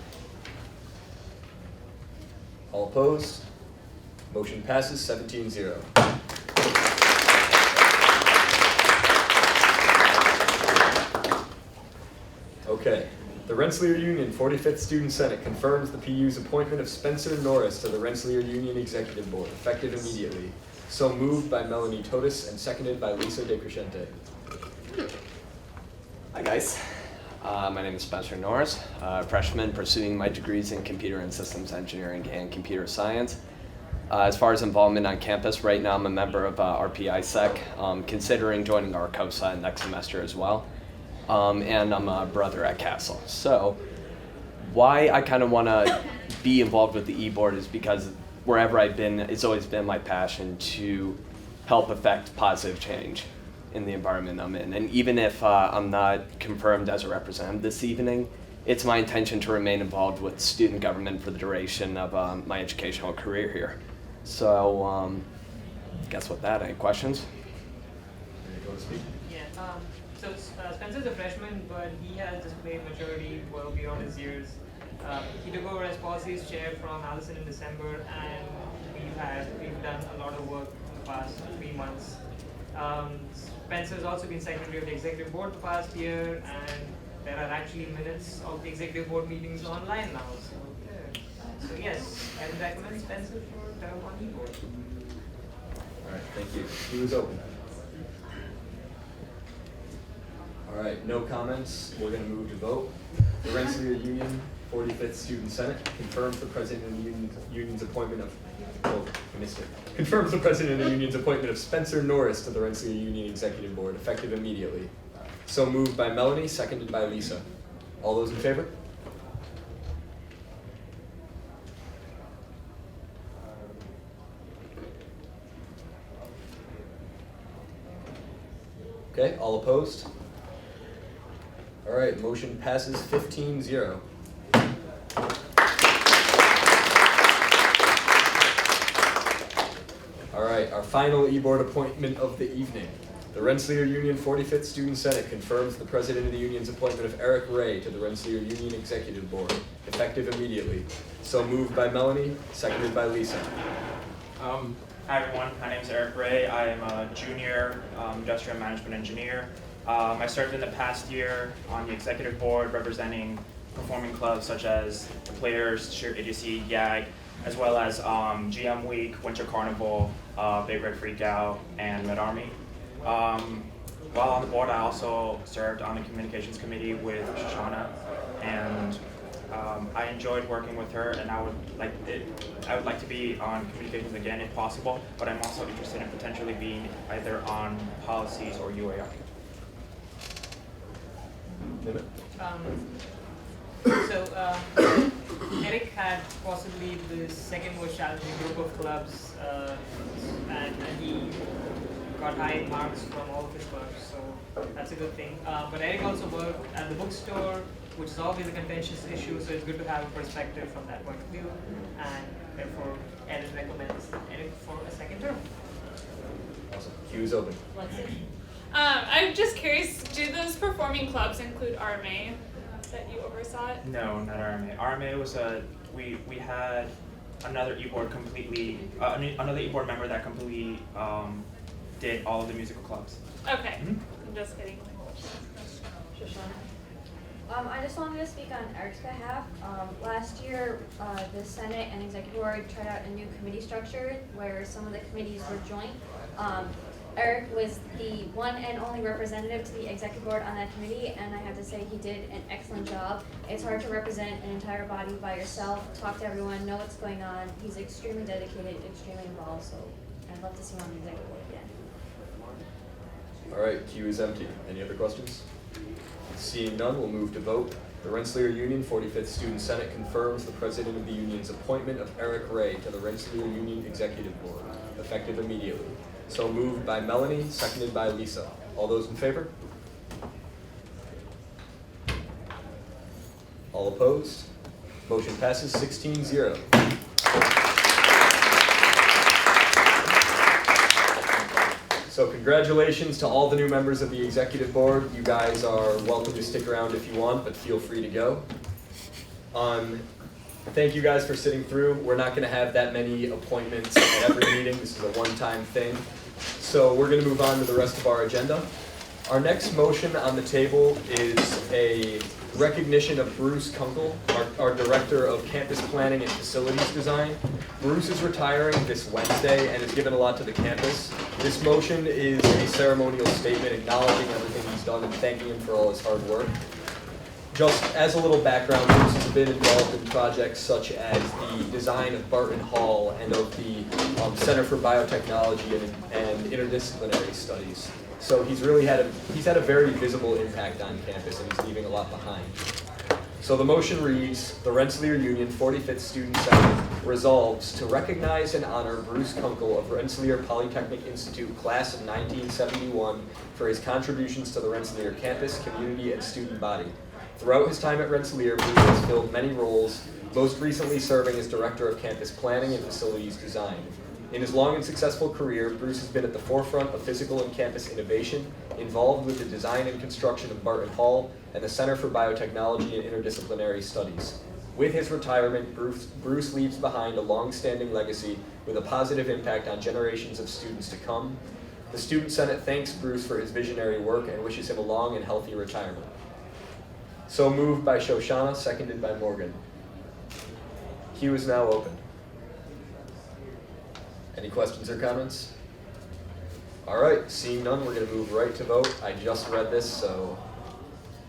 All opposed? Motion passes 17-0. Okay. The Rensselaer Union 45th Student Senate confirms the PU's appointment of Spencer Norris to the Rensselaer Union Executive Board, effective immediately. So moved by Melanie Totis and seconded by Lisa DeCrescente. Hi guys, my name is Spencer Norris, freshman pursuing my degrees in computer and systems engineering and computer science. As far as involvement on campus, right now I'm a member of RPI-SEC, considering joining Arcosa next semester as well. And I'm a brother at Castle. So why I kind of want to be involved with the e-board is because wherever I've been, it's always been my passion to help affect positive change in the environment I'm in. And even if I'm not confirmed as a representative this evening, it's my intention to remain involved with student government for the duration of my educational career here. So guess with that, any questions? Yeah. So Spencer's a freshman, but he has displayed maturity well beyond his years. He took over as policies chair from Allison in December, and we've done a lot of work in the past 3 months. Spencer's also been secretary of the executive board the past year, and there are actually minutes of the executive board meetings online now. So So yes, I would recommend Spencer for Terra 1 e-board. Alright, thank you. He was open. Alright, no comments. We're going to move to vote. The Rensselaer Union 45th Student Senate confirms the President of the Union's appointment of, I missed it. Confirms the President of the Union's appointment of Spencer Norris to the Rensselaer Union Executive Board, effective immediately. So moved by Melanie, seconded by Lisa. All those in favor? Okay, all opposed? All right, motion passes 15-0. All right, our final e-board appointment of the evening. The Rensselaer Union 45th Student Senate confirms the President of the Union's appointment of Eric Ray to the Rensselaer Union Executive Board, effective immediately. So moved by Melanie, seconded by Lisa. Hi everyone, my name is Eric Ray. I am a junior industrial management engineer. I served in the past year on the executive board representing performing clubs such as the Players, Cheer Idiocy, YAG, as well as GM Week, Winter Carnival, Big Red Freakout, and Mid Army. While on the board, I also served on the communications committee with Shoshana, and I enjoyed working with her, and I would like to be on communications again if possible, but I'm also interested in potentially being either on policies or UAR. Eric had possibly the second most challenging group of clubs, and he got high marks from all of his clubs, so that's a good thing. But Eric also worked at the bookstore, which is always a contentious issue, so it's good to have a perspective from that point of view, and therefore Eric recommends Eric for a second term. Awesome. Queue is open. I'm just curious, do those performing clubs include RMA that you oversaw? No, not RMA. RMA was we had another e-board another e-board member that completely did all of the musical clubs. Okay, I'm just kidding. I just wanted to speak on Eric's behalf. Last year, the Senate and Executive Board tried out a new committee structure where some of the committees were joint. Eric was the one and only representative to the Executive Board on that committee, and I have to say he did an excellent job. It's hard to represent an entire body by yourself, talk to everyone, know what's going on. He's extremely dedicated, extremely involved, so I'd love to see him on the Executive Board again. All right, queue is empty. Any other questions? Seeing none, we'll move to vote. The Rensselaer Union 45th Student Senate confirms the President of the Union's appointment of Eric Ray to the Rensselaer Union Executive Board, effective immediately. So moved by Melanie, seconded by Lisa. All those in favor? All opposed? Motion passes 16-0. So congratulations to all the new members of the Executive Board. You guys are welcome to stick around if you want, but feel free to go. Thank you guys for sitting through. We're not going to have that many appointments at every meeting. This is a one-time thing. So we're going to move on to the rest of our agenda. Our next motion on the table is a recognition of Bruce Kunkel, our Director of Campus Planning and Facilities Design. Bruce is retiring this Wednesday and has given a lot to the campus. This motion is a ceremonial statement acknowledging everything he's done and thanking him for all his hard work. Just as a little background, Bruce has been involved in projects such as the design of Barton Hall and of the Center for Biotechnology and Interdisciplinary Studies. So he's had a very visible impact on campus, and he's leaving a lot behind. So the motion reads, the Rensselaer Union 45th Student Senate resolves to recognize and honor Bruce Kunkel of Rensselaer Polytechnic Institute, class of 1971, for his contributions to the Rensselaer campus, community, and student body. Throughout his time at Rensselaer, Bruce has filled many roles, most recently serving as Director of Campus Planning and Facilities Design. In his long and successful career, Bruce has been at the forefront of physical and campus innovation, involved with the design and construction of Barton Hall and the Center for Biotechnology and Interdisciplinary Studies. With his retirement, Bruce leaves behind a long-standing legacy with a positive impact on generations of students to come. The Student Senate thanks Bruce for his visionary work and wishes him a long and healthy retirement. So moved by Shoshana, seconded by Morgan. Queue is now open. Any questions or comments? All right, seeing none, we're going to move right to vote. I just read this, so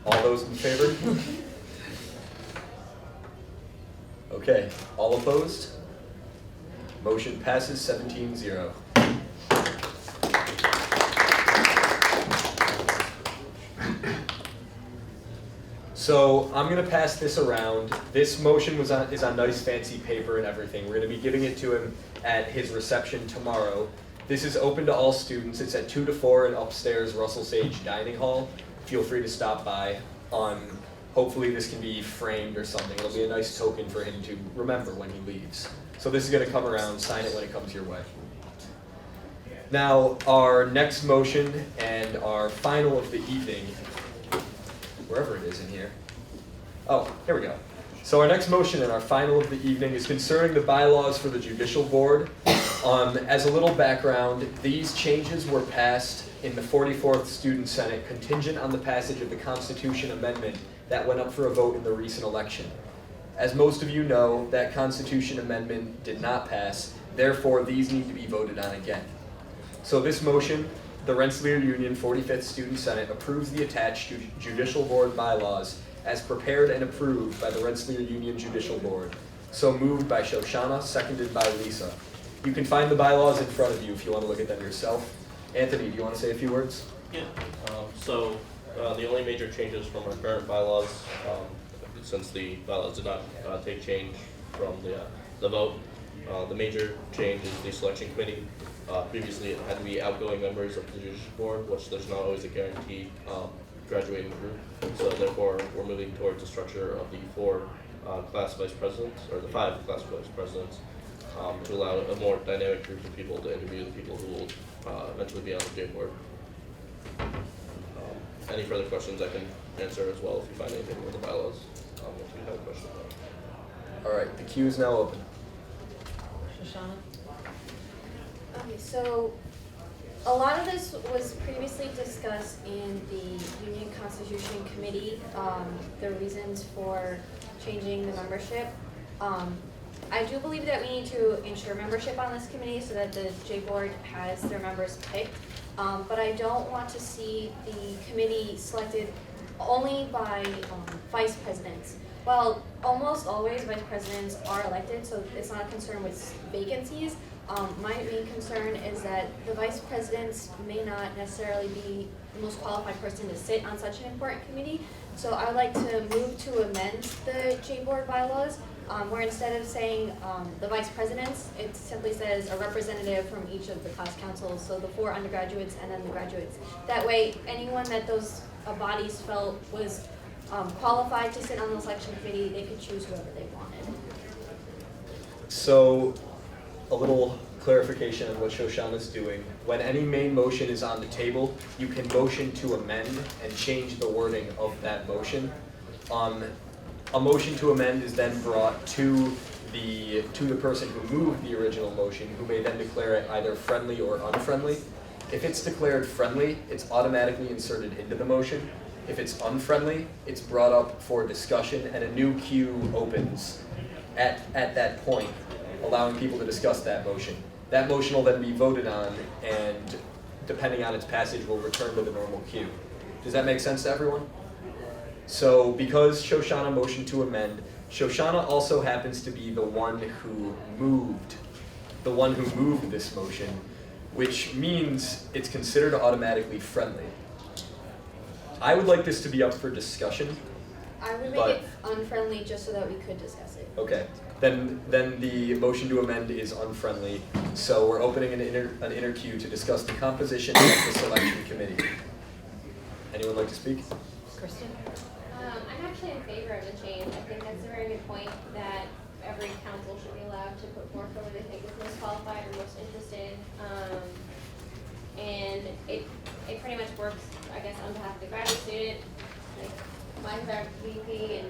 all those in favor? Okay, all opposed? Motion passes 17-0. So I'm gonna pass this around. This motion is on nice fancy paper and everything. We're gonna be giving it to him at his reception tomorrow. This is open to all students. It's at 2 to 4 in upstairs Russell Sage Dining Hall. Feel free to stop by. Hopefully this can be framed or something. It'll be a nice token for him to remember when he leaves. So this is gonna come around, sign it when it comes your way. Now, our next motion and our final of the evening, wherever it is in here. Oh, here we go. So our next motion and our final of the evening is concerning the bylaws for the judicial board. As a little background, these changes were passed in the 44th Student Senate contingent on the passage of the Constitution Amendment that went up for a vote in the recent election. As most of you know, that Constitution Amendment did not pass, therefore these need to be voted on again. So this motion, the Rensselaer Union 45th Student Senate approves the attached judicial board bylaws as prepared and approved by the Rensselaer Union Judicial Board. So moved by Shoshana, seconded by Lisa. You can find the bylaws in front of you if you want to look at them yourself. Anthony, do you want to say a few words? Yeah, the only major changes from our current bylaws, since the bylaws did not take change from the vote, the major change is the selection committee. Previously it had to be outgoing members of the judicial board, which there's not always a guaranteed graduating group. So therefore we're moving towards the structure of the 4 class vice presidents, or the 5 class vice presidents, to allow a more dynamic group of people to interview the people who will eventually be on the J board. Any further questions I can answer as well if you find anything with the bylaws, if you have a question. All right, the queue is now open. Shoshana? Okay, so a lot of this was previously discussed in the Union Constitution Committee, the reasons for changing the membership. I do believe that we need to ensure membership on this committee so that the J Board has their members picked. But I don't want to see the committee selected only by vice presidents. Well, almost always vice presidents are elected, so it's not a concern with vacancies. My main concern is that the vice presidents may not necessarily be the most qualified person to sit on such an important committee. So I would like to move to amend the J Board bylaws, where instead of saying the vice presidents, it simply says a representative from each of the class councils, so the 4 undergraduates and then the graduates. That way, anyone that those bodies felt was qualified to sit on the selection committee, they could choose whoever they wanted. So, a little clarification on what Shoshana's doing. When any main motion is on the table, you can motion to amend and change the wording of that motion. A motion to amend is then brought to the person who moved the original motion, who may then declare it either friendly or unfriendly. If it's declared friendly, it's automatically inserted into the motion. If it's unfriendly, it's brought up for discussion and a new queue opens at that point, allowing people to discuss that motion. That motion will then be voted on, and depending on its passage, will return to the normal queue. Does that make sense to everyone? So because Shoshana motioned to amend, Shoshana also happens to be the one who moved this motion, which means it's considered automatically friendly. I would like this to be up for discussion. I would make it unfriendly just so that we could discuss it. Okay, then the motion to amend is unfriendly. So we're opening an inter queue to discuss the composition of the selection committee. Anyone like to speak? Kristen? I'm actually in favor of the change. I think that's a very good point that every council should be allowed to put forth whoever they think is most qualified or most interested. And it pretty much works, I guess, on behalf of the graduate student. Like, mine's our VP and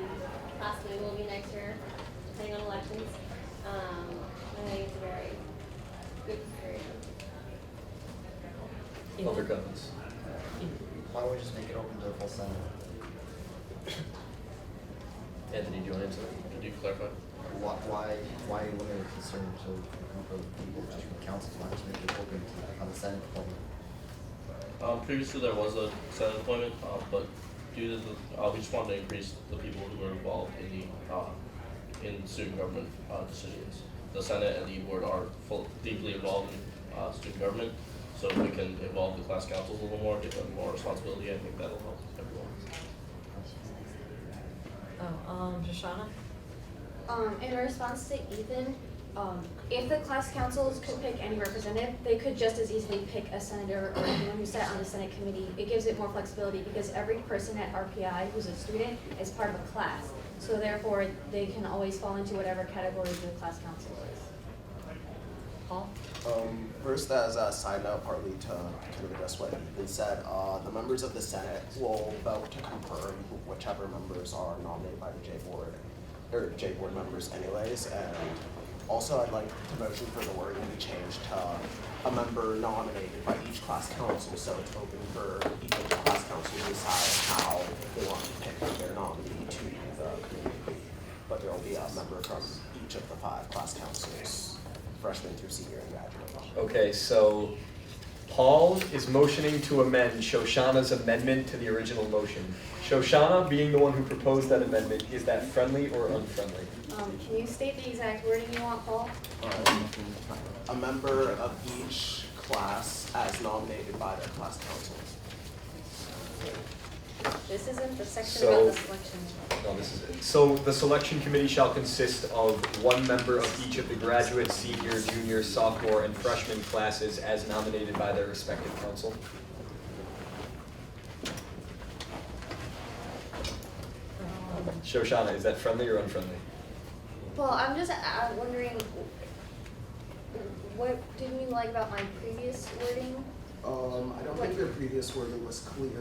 possibly will be next year, depending on elections. I think it's a very good consideration. Other comments? Why don't we just make it open to the full Senate? Anthony, do you want to answer? Could you clarify? why limit your concern to a group of people just from council, not just make it open to on the Senate appointment? Previously there was a Senate appointment, but due to the, we just wanted to increase the people who were involved in student government decisions. The Senate and the E-Board are deeply involved in student government, so if we can involve the class councils a little more, give them more responsibility, I think that'll help everyone. Shoshana? In response to Ethan, if the class councils could pick any representative, they could just as easily pick a senator or anyone who sat on the Senate committee. It gives it more flexibility because every person at RPI who's a student is part of a class. So therefore, they can always fall into whatever category the class council is. Paul? First, as a side note, partly to kind of address what Ethan said, the members of the Senate will vote to confirm whichever members are nominated by the J-Board, or J-Board members anyways, and also I'd like to motion for the wording to be changed to a member nominated by each class council, so it's open for each of the class council to decide how they want to pick their nominee to the committee. But there will be a member from each of the 5 class councils, freshman through senior and graduate. Okay, so Paul is motioning to amend Shoshana's amendment to the original motion. Shoshana, being the one who proposed that amendment, is that friendly or unfriendly? Can you state the exact wording you want, Paul? A member of each class as nominated by their class council. This isn't the section So- about the selection. No, this is it. So the selection committee shall consist of 1 member of each of the graduate, senior, junior, sophomore, and freshman classes as nominated by their respective council. Shoshana, is that friendly or unfriendly? Well, I'm just wondering, what didn't you like about my previous wording? I don't think your previous wording was clear.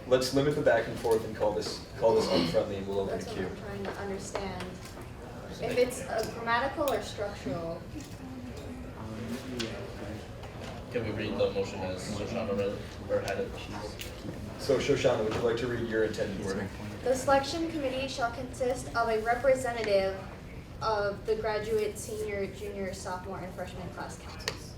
Let's limit the back and forth and call this unfriendly, and we'll open the That's what queue. I'm trying to understand. If it's grammatical or structural. Can we read the motion as Shoshana read or had it? So Shoshana, would you like to read your intended wording? The selection committee shall consist of a representative of the graduate, senior, junior, sophomore, and freshman class councils.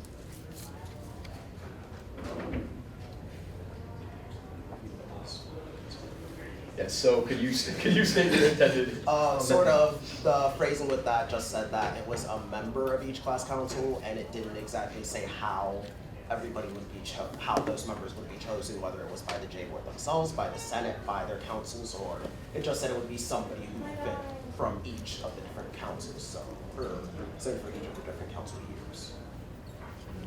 Yes, so could you state your intended? Sort of, the phrasing with that just said that it was a member of each class council, and it didn't exactly say how everybody would be how those members would be chosen, whether it was by the J-Board themselves, by the Senate, by their councils, or it just said it would be somebody who fit from each of the different councils, so, or say for each of the different council years.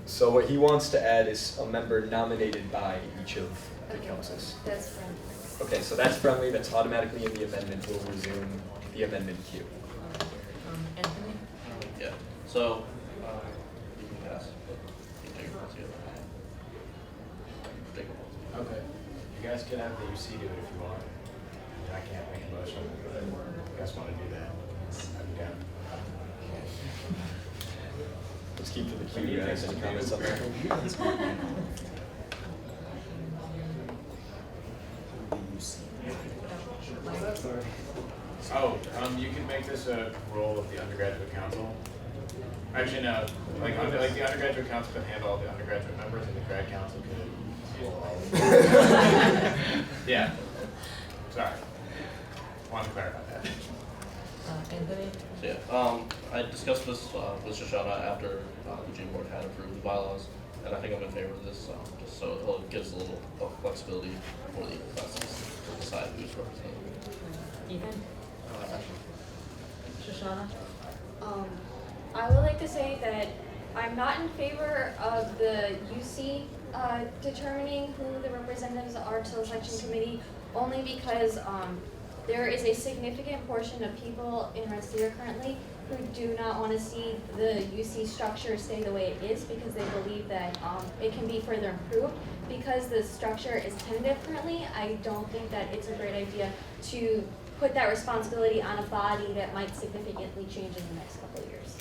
So what he wants to add is a member nominated by each of the councils. That's friendly. Okay, so that's friendly, that's automatically in the amendment, we'll resume the amendment queue. Anthony? Yeah, so, you can pass. Okay, you guys can have the UC do it if you want. I can't make a motion. If you guys want to do that, I'm down. Let's keep to the queue, guys, any comments on that? Oh, you can make this a role of the undergraduate council. Actually, no, like the undergraduate council can handle all the undergraduate members, and the grad council could handle all of them. Yeah, sorry. Want to clarify that. Anthony? So yeah, I discussed this with Shoshana after the J-Board had approved the bylaws, and I think I'm in favor of this, just so it gives a little flexibility for the classes to decide who's represented. Ethan? Shoshana? I would like to say that I'm not in favor of the UC determining who the representatives are to the selection committee, only because there is a significant portion of people in Rensselaer currently who do not want to see the UC structure stay the way it is because they believe that it can be further improved. Because the structure is tentative currently, I don't think that it's a great idea to put that responsibility on a body that might significantly change in the next couple of years.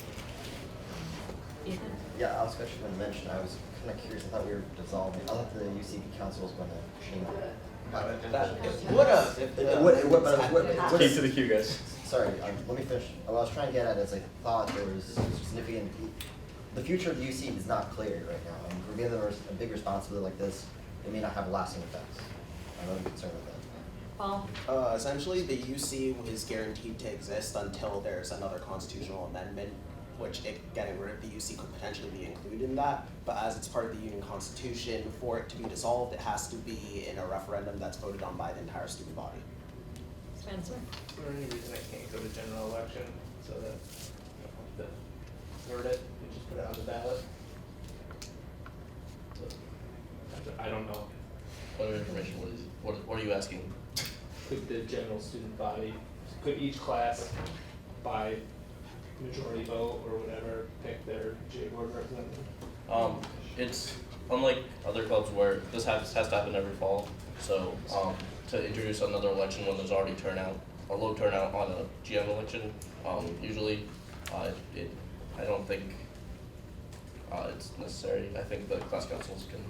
Ethan? Yeah, I was actually going to mention, I was kind of curious, I thought we were dissolving, I thought the UCB council was going to change that. It would have. Keep to the queue, guys. sorry, let me finish. What I was trying to get at is I thought there was significant, the future of the UC is not clear right now. And for giving them a big responsibility like this, it may not have lasting effects. I'm really concerned with that. Paul? Essentially, the UC is guaranteed to exist until there's another constitutional amendment, which getting rid of the UC could potentially be included in that. But as it's part of the Union Constitution, for it to be dissolved, it has to be in a referendum that's voted on by the entire student body. Spencer? Is there any reason I can't go to general election so that the word it and just put it on the ballot? I don't know. What information, what are you asking? Could the general student body, could each class by majority vote or whatever pick their J-board representative? It's unlike other clubs where this has to happen every fall. So to introduce another election when there's already a low turnout on a GM election, usually I don't think it's necessary. I think the class councils can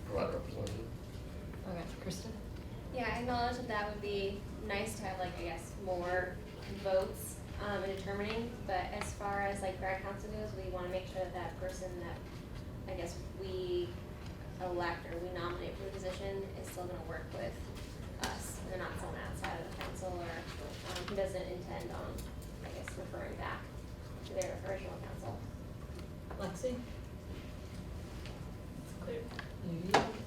provide a representative. Okay, Kristen? Yeah, I acknowledge that would be nice to have, like, I guess, more votes in determining, but as far as like grad council goes, we want to make sure that that person that I guess we elect or we nominate for the position is still going to work with us. They're not someone outside of the council or who doesn't intend on, I guess, referring back to their original council. Lexi? It's clear.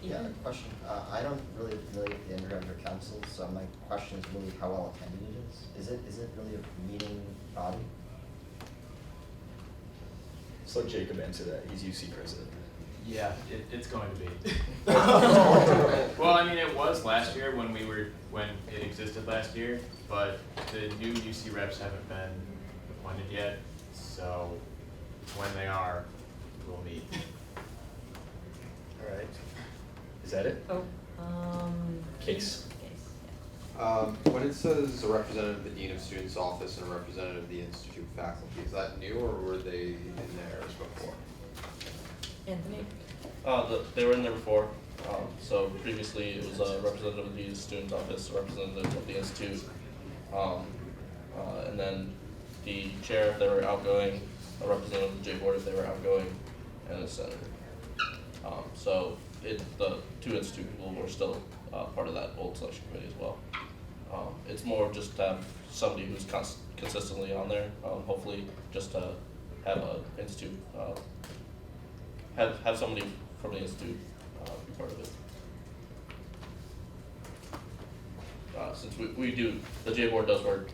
Yeah, question. I don't really familiar with the undergraduate council, so my question is really how well attended it is. Is it really a meeting body? So let Jacob answer that. He's UC president. Yeah, it's going to be. Well, I mean, it was last year when it existed last year, but the new UC reps haven't been appointed yet, so when they are, we'll meet. All right. Is that it? Oh, Case. When it says a representative of the Dean of Students Office and a representative of the Institute faculty, is that new or were they in there as before? Anthony? They were in there before. So previously it was a representative of the Students Office, a representative of the Institute, and then the chair if they were outgoing, a representative of the J Board if they were outgoing, and a senator. So the two Institute people were still part of that old selection committee as well. It's more just to have somebody who's consistently on there, hopefully just to have a Institute, have somebody from the Institute be part of it. Since we do, the J Board does work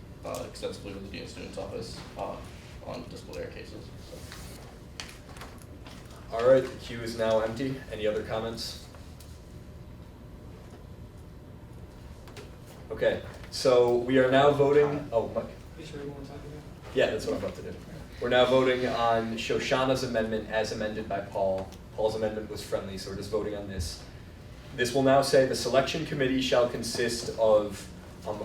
extensively with the Dean of Students Office on disciplinary cases. So. All right, the queue is now empty. Any other comments? Okay, so we are now voting. Oh, Mike. You sure you want to talk about? Yeah, that's what I'm about to do. We're now voting on Shoshana's amendment as amended by Paul. Paul's amendment was friendly, so we're just voting on this. This will now say the selection committee shall consist of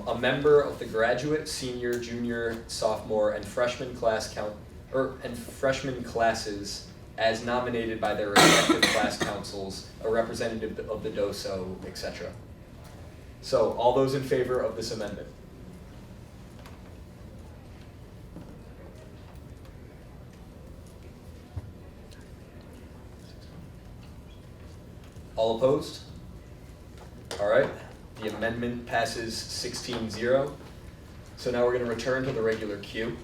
a member of the graduate, senior, junior, sophomore, and freshman freshman classes as nominated by their respective class councils, a representative of the DOSO, etc. So, all those in favor of this amendment? All opposed? All right, the amendment passes 16-0. So now we're going to return to the regular queue,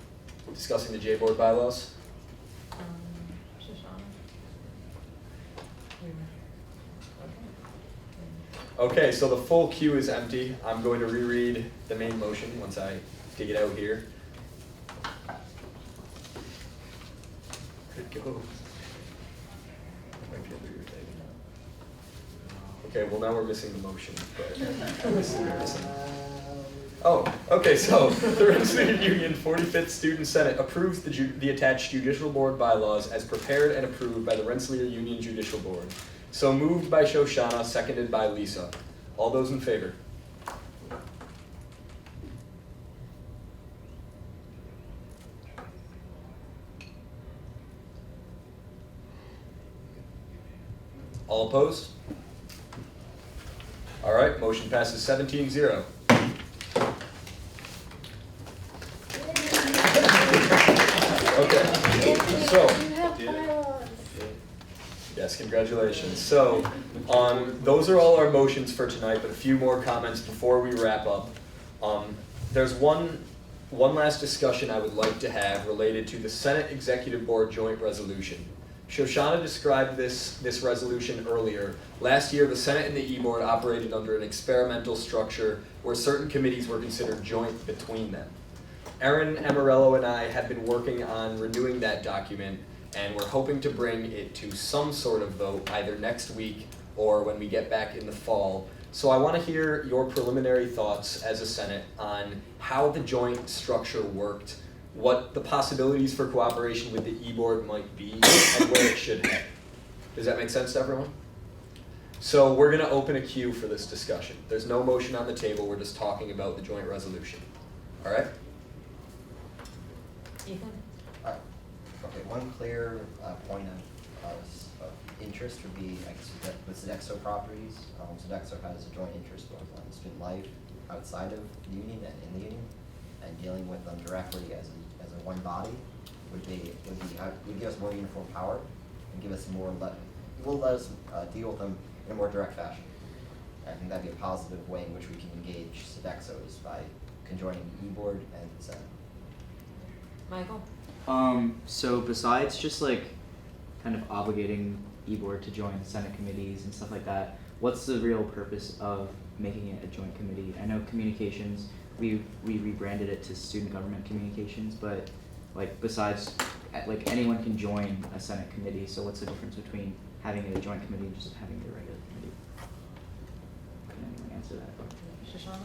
discussing the J-Board bylaws. Shoshana? Okay, so the full queue is empty. I'm going to reread the main motion once I dig it out here. Good go. Okay, well now we're missing the motion, but oh, okay, so the Rensselaer Union 45th Student Senate approves the attached judicial board bylaws as prepared and approved by the Rensselaer Union Judicial Board. So moved by Shoshana, seconded by Lisa. All those in favor? All opposed? All right, motion passes 17-0. Okay, so. You have bylaws. Yes, congratulations. So, those are all our motions for tonight, but a few more comments before we wrap up. There's one last discussion I would like to have related to the Senate Executive Board Joint Resolution. Shoshana described this resolution earlier. Last year, the Senate and the E-Board operated under an experimental structure where certain committees were considered joint between them. Erin Amarello and I have been working on renewing that document, and we're hoping to bring it to some sort of vote either next week or when we get back in the fall. So I want to hear your preliminary thoughts as a Senate on how the joint structure worked, what the possibilities for cooperation with the E-Board might be, and where it should head. Does that make sense to everyone? So we're going to open a queue for this discussion. There's no motion on the table, we're just talking about the joint resolution. All right? Ethan? Okay, one clear point of interest would be with Sodexo properties. Sodexo has a joint interest both on student life outside of the union and in the union, and dealing with them directly as a one body would give us more uniform power and give us will let us deal with them in a more direct fashion. I think that'd be a positive way in which we can engage Sodexos by conjoining the E-Board and the Senate. Michael? So besides just like kind of obligating E-Board to join Senate committees and stuff like that, what's the real purpose of making it a joint committee? I know communications, we rebranded it to student government communications, but like besides, like anyone can join a Senate committee, so what's the difference between having it a joint committee and just having it a regular committee? Can anyone answer that? Shoshana?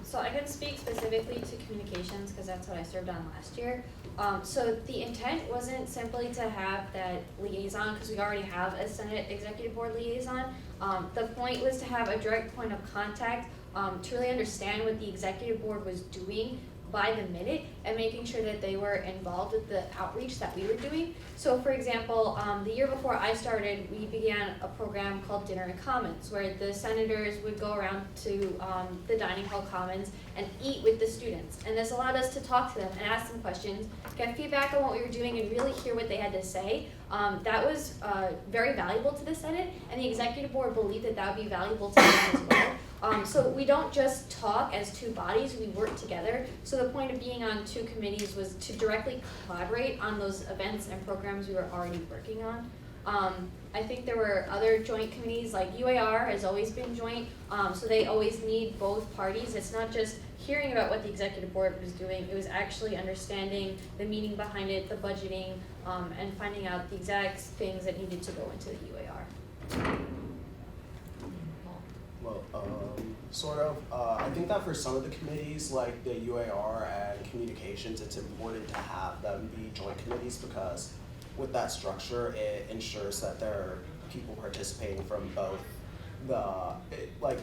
So I can speak specifically to communications because that's what I served on last year. So the intent wasn't simply to have that liaison because we already have a Senate Executive Board liaison. The point was to have a direct point of contact to really understand what the Executive Board was doing by the minute and making sure that they were involved with the outreach that we were doing. So for example, the year before I started, we began a program called Dinner in Commons where the senators would go around to the dining hall commons and eat with the students. And this allowed us to talk to them and ask them questions, get feedback on what we were doing and really hear what they had to say. That was very valuable to the Senate, and the Executive Board believed that that would be valuable to them as well. So we don't just talk as two bodies, we work together. So the point of being on two committees was to directly collaborate on those events and programs we were already working on. I think there were other joint committees, like UAR has always been joint, so they always need both parties. It's not just hearing about what the Executive Board was doing, it was actually understanding the meaning behind it, the budgeting, and finding out the exact things that needed to go into the UAR. Well, sort of. I think that for some of the committees, like the UAR and communications, it's important to have them be joint committees because with that structure, it ensures that there are people participating from both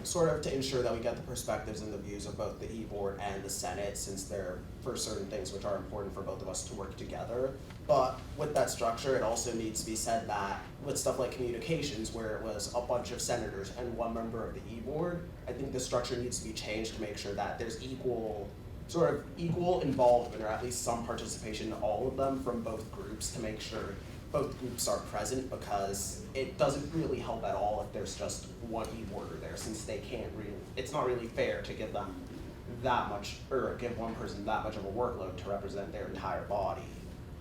sort of to ensure that we get the perspectives and the views of both the E-Board and the Senate, since they're for certain things which are important for both of us to work together. But with that structure, it also needs to be said that with stuff like communications, where it was a bunch of senators and one member of the E-Board, I think the structure needs to be changed to make sure that there's equal involvement, or at least some participation in all of them from both groups to make sure both groups are present, because it doesn't really help at all if there's just one E-Boarder there, since it's not really fair to give them that much, or give one person that much of a workload to represent their entire body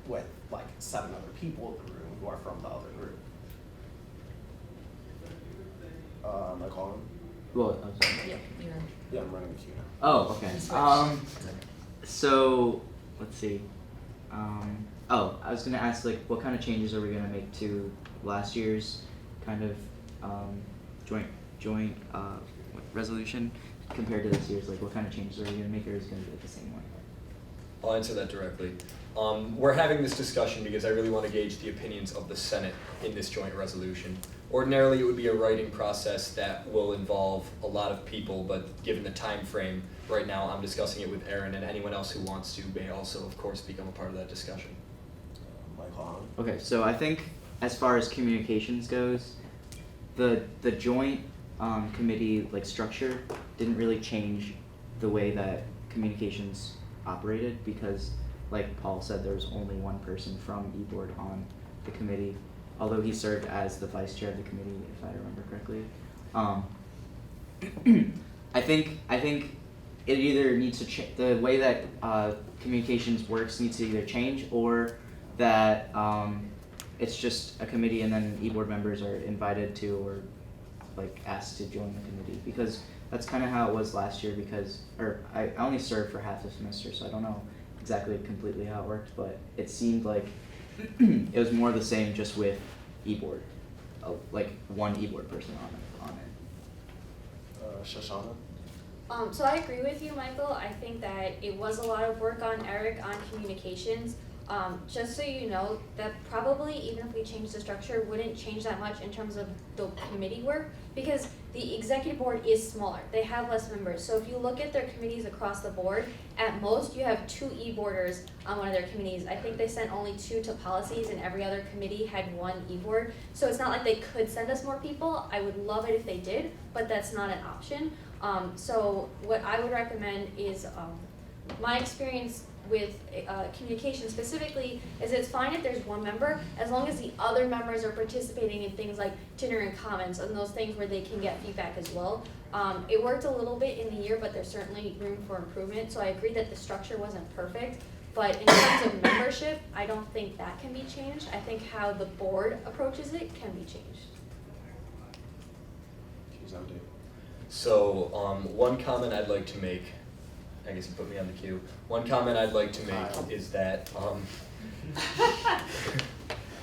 with like 7 other people in the room who are from the other group. Am I calling? Well, I'm sorry. Yeah, I'm running the queue now. Oh, okay. So let's see. I was gonna ask like what kind of changes are we gonna make to last year's kind of joint resolution compared to this year's? Like what kind of changes are we gonna make, or is it gonna be like the same way? I'll answer that directly. We're having this discussion because I really want to gauge the opinions of the Senate in this joint resolution. Ordinarily, it would be a writing process that will involve a lot of people, but given the time frame, right now I'm discussing it with Erin, and anyone else who wants to may also, of course, become a part of that discussion. Okay, so I think as far as communications goes, the joint committee like structure didn't really change the way that communications operated, because like Paul said, there was only one person from eBoard on the committee, although he served as the vice chair of the committee, if I remember correctly. I think it either needs to the way that communications works needs to either change, or that it's just a committee and then eBoard members are invited to or like asked to join the committee, because that's kind of how it was last year. I only served for half the semester, so I don't know exactly completely how it worked, but it seemed like it was more the same, just with eBoard, like one eBoard person on it. Shoshana? So I agree with you, Michael. I think that it was a lot of work on Eric on communications. Just so you know, that probably, even if we change the structure, wouldn't change that much in terms of the committee work, because the executive board is smaller. They have less members. So if you look at their committees across the board, at most you have 2 e-boarders on one of their committees. I think they sent only 2 to policies, and every other committee had 1 e-board. So it's not like they could send us more people. I would love it if they did, but that's not an option. So what I would recommend is my experience with communication specifically is it's fine if there's 1 member, as long as the other members are participating in things like dinner and comments and those things where they can get feedback as well. It worked a little bit in the year, but there's certainly room for improvement. So I agree that the structure wasn't perfect, but in terms of membership, I don't think that can be changed. I think how the board approaches it can be changed. So one comment I'd like to make, I guess you put me on the queue. One comment I'd like to make is that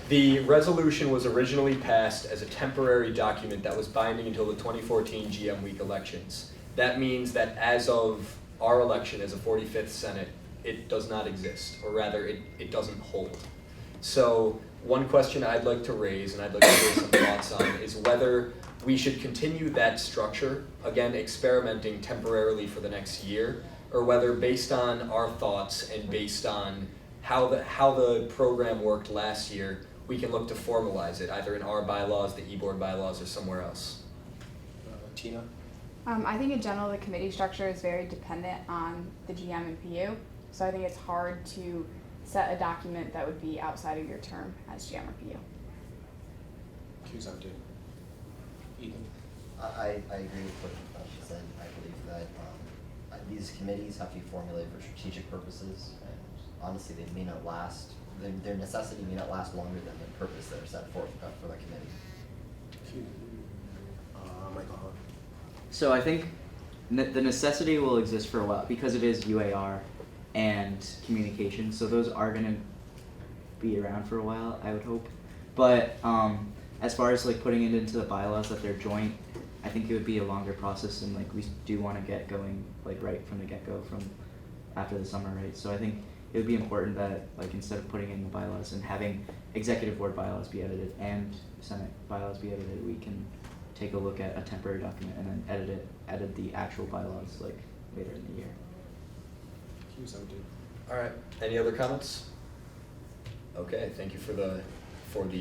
the resolution was originally passed as a temporary document that was binding until the 2014 GM Week elections. That means that as of our election as a 45th Senate, it does not exist, or rather it doesn't hold. So one question I'd like to raise, and I'd like to hear some thoughts on, is whether we should continue that structure, again experimenting temporarily for the next year, or whether based on our thoughts and based on how the program worked last year, we can look to formalize it, either in our bylaws, the eBoard bylaws, or somewhere else. Tina? I think in general the committee structure is very dependent on the GM and PU, so I think it's hard to set a document that would be outside of your term as GM or PU. Q's empty. Ethan? I agree with what she said. I believe that these committees have to be formulated for strategic purposes, and honestly they may not last, their necessity may not last longer than the purpose that are set forth for that committee. Michael Hunt? So I think the necessity will exist for a while because it is UAR and communication, so those are going to be around for a while, I would hope. But as far as like putting it into the bylaws that they're joint, I think it would be a longer process, and like we do want to get going like right from the get-go, from after the summer, right? So I think it would be important that like instead of putting in the bylaws and having executive board bylaws be edited and Senate bylaws be edited, we can take a look at a temporary document and then edit the actual bylaws like later in the year. All right. Any other comments? Okay. Thank you for the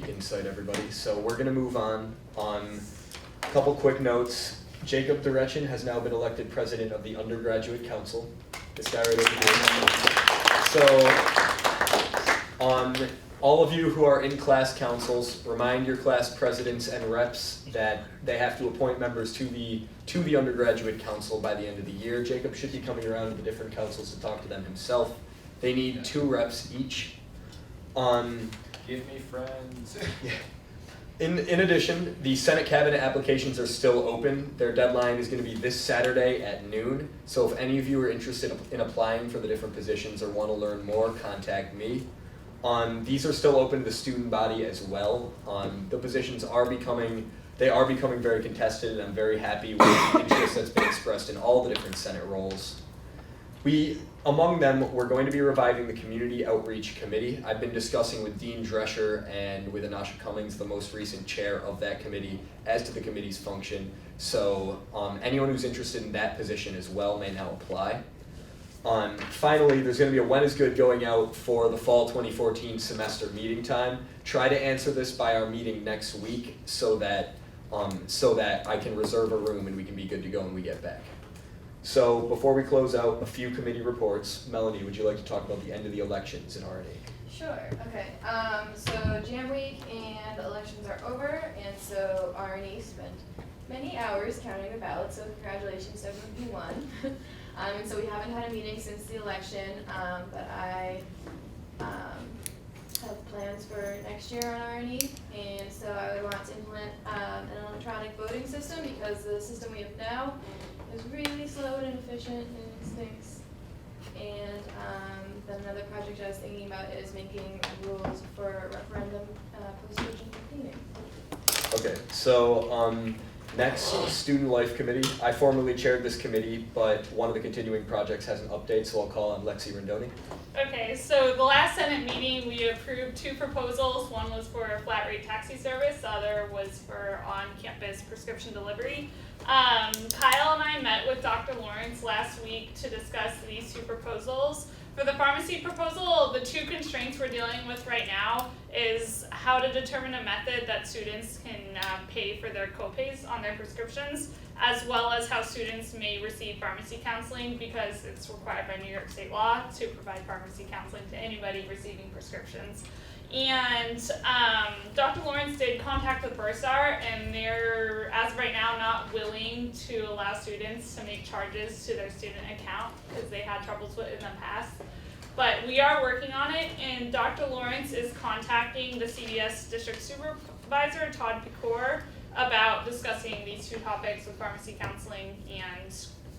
insight, everybody. So we're gonna move on a couple quick notes. Jacob Durechin has now been elected president of the Undergraduate Council. This guy right over here. So all of you who are in class councils, remind your class presidents and reps that they have to appoint members to the undergraduate council by the end of the year. Jacob should be coming around to the different councils to talk to them himself. They need 2 reps each. Give me friends. In addition, the Senate cabinet applications are still open. Their deadline is going to be this Saturday at noon. So if any of you are interested in applying for the different positions or want to learn more, contact me. These are still open to the student body as well. The positions are becoming very contested, and I'm very happy with the interest that's been expressed in all the different Senate roles. Among them, we're going to be reviving the Community Outreach Committee. I've been discussing with Dean Drescher and with Anasha Cummings, the most recent chair of that committee, as to the committee's function. So anyone who's interested in that position as well may now apply. Finally, there's going to be a When is Good going out for the fall 2014 semester meeting time. Try to answer this by our meeting next week so that I can reserve a room and we can be good to go when we get back. So before we close out, a few committee reports. Melanie, would you like to talk about the end of the elections in RNA? Sure, okay. So Jam Week and elections are over, and so RNE spent many hours counting the ballots, so congratulations to everyone who won. And so we haven't had a meeting since the election, but I have plans for next year on RNE, and so I would want to implement an electronic voting system because the system we have now is really slow and inefficient and it stinks. And then another project I was thinking about is making rules for referendum postage and cleaning. Okay, so next, Student Life Committee. I formerly chaired this committee, but one of the continuing projects has an update, so I'll call on Lexi Rendoni. Okay, so the last Senate meeting, we approved 2 proposals. One was for a flat rate taxi service, the other was for on-campus prescription delivery. Kyle and I met with Dr. Lawrence last week to discuss these 2 proposals. For the pharmacy proposal, the 2 constraints we're dealing with right now is how to determine a method that students can pay for their copays on their prescriptions, as well as how students may receive pharmacy counseling because it's required by New York State law to provide pharmacy counseling to anybody receiving prescriptions. And Dr. Lawrence did contact with Bursar, and they're, as of right now, not willing to allow students to make charges to their student account because they had troubles with it in the past. But we are working on it, and Dr. Lawrence is contacting the CVS district supervisor, Todd Pecor, about discussing these 2 topics with pharmacy counseling and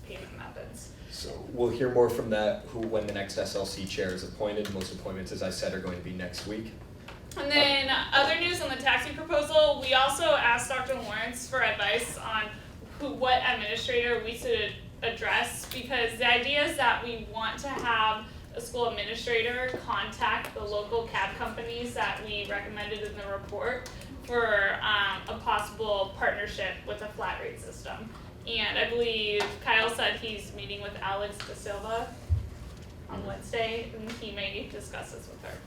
payment methods. So we'll hear more from that when the next SLC chair is appointed. Most appointments, as I said, are going to be next week. And then other news on the taxi proposal, we also asked Dr. Lawrence for advice on what administrator we should address, because the idea is that we want to have a school administrator contact the local cab companies that we recommended in the report for a possible partnership with a flat rate system. And I believe Kyle said he's meeting with Alex Da Silva on Wednesday, and he may discuss this with her.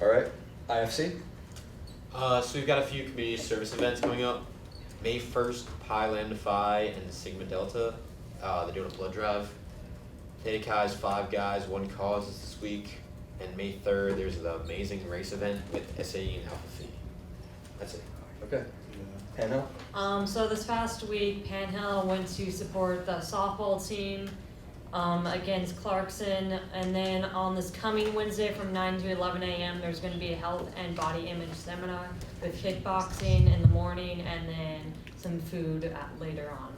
All right, IFC? So we've got a few community service events coming up. May 1st, Pi Lambda Phi and Sigma Delta. They're doing a blood drive. Theta Chi's 5 Guys, 1 Cause is this week. And May 3rd, there's the Amazing Race event with SAE and Alpha Phi. That's it. Okay. Hannah? So this past week, Panhandle went to support the softball team against Clarkson, and then on this coming Wednesday from 9 to 11 a.m. there's going to be a health and body image seminar with kickboxing in the morning and then some food later on.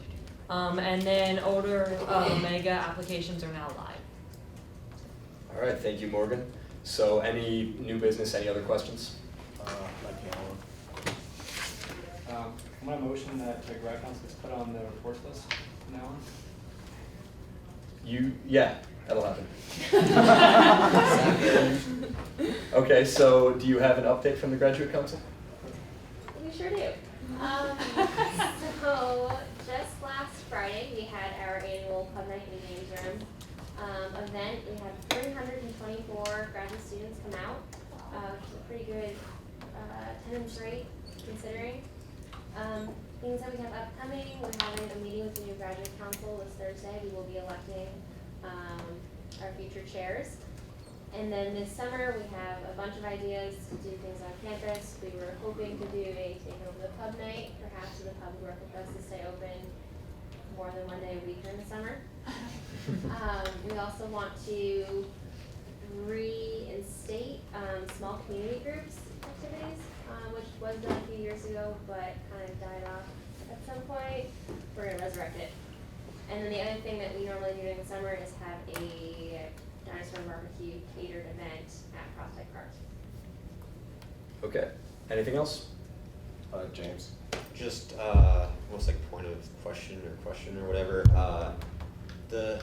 And then older Omega applications are now live. All right, thank you, Morgan. So any new business, any other questions? I'm gonna motion that the grad council gets put on the reports list from now on. Yeah, that'll happen. Okay, so do you have an update from the graduate council? We sure do. So just last Friday, we had our annual Pub Night in the newsroom event. We had 324 graduate students come out, which is a pretty good attendance rate considering. Things that we have upcoming, we're having a meeting with the new graduate council this Thursday. We will be electing our future chairs. And then this summer, we have a bunch of ideas to do things on campus. We were hoping to do a take over the pub night. Perhaps the pub would work with us to stay open more than 1 day a week during the summer. We also want to reinstate small community groups activities, which was done a few years ago, but kind of died off at some point. We're gonna resurrect it. And then the other thing that we normally do during the summer is have a dinosaur barbecue catered event at Prospect Park. Okay, anything else? James. Just almost like point of question or whatever.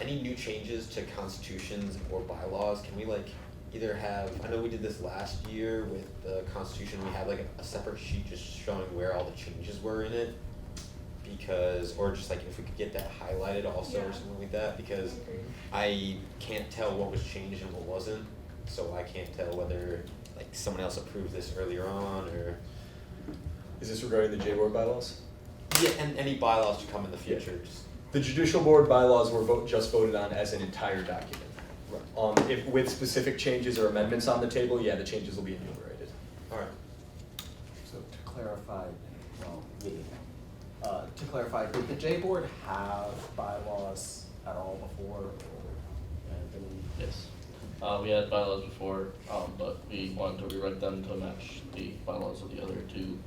Any new changes to constitutions or bylaws? Can we like either have? I know we did this last year with the constitution. We had like a separate sheet just showing where all the changes were in it. Because, or just like if we could get that highlighted also or something like that, because I can't tell what was changed and what wasn't, so I can't tell whether like someone else approved this earlier on or. Is this regarding the J-Board bylaws? Yeah, and any bylaws to come in the future. Just The judicial board bylaws were just voted on as an entire document. If with specific changes or amendments on the table, yeah, the changes will be enumerated. All right. So to clarify, to clarify, did the J board have bylaws at all before? Yes. We had bylaws before, but we wanted to rewrite them to match the bylaws of the other two,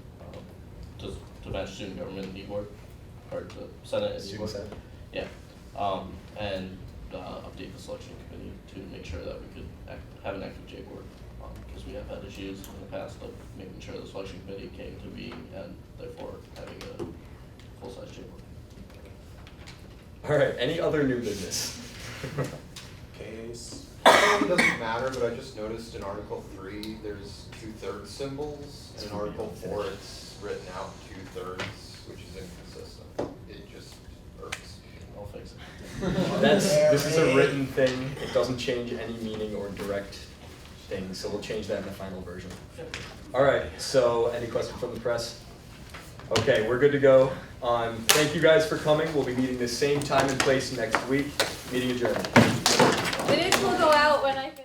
to match student government and e-board, or the Senate and Student e-board. Senate. Yeah, and update the selection committee to make sure that we could have an active J board, because we have had issues in the past of making sure the selection committee came to being and therefore having a full-size J board. All right, any other new business? Case. It doesn't matter, but I just noticed in Article 3, there's 2/3 symbols, and in Article 4, it's written out 2/3, which is inconsistent. It just irks me. I'll fix it. This is a written thing. It doesn't change any meaning or direct thing, so we'll change that in the final version. All right, so any questions from the press? Okay, we're good to go. Thank you guys for coming. We'll be meeting the same time and place next week. Meeting adjourned. Minutes will go out when I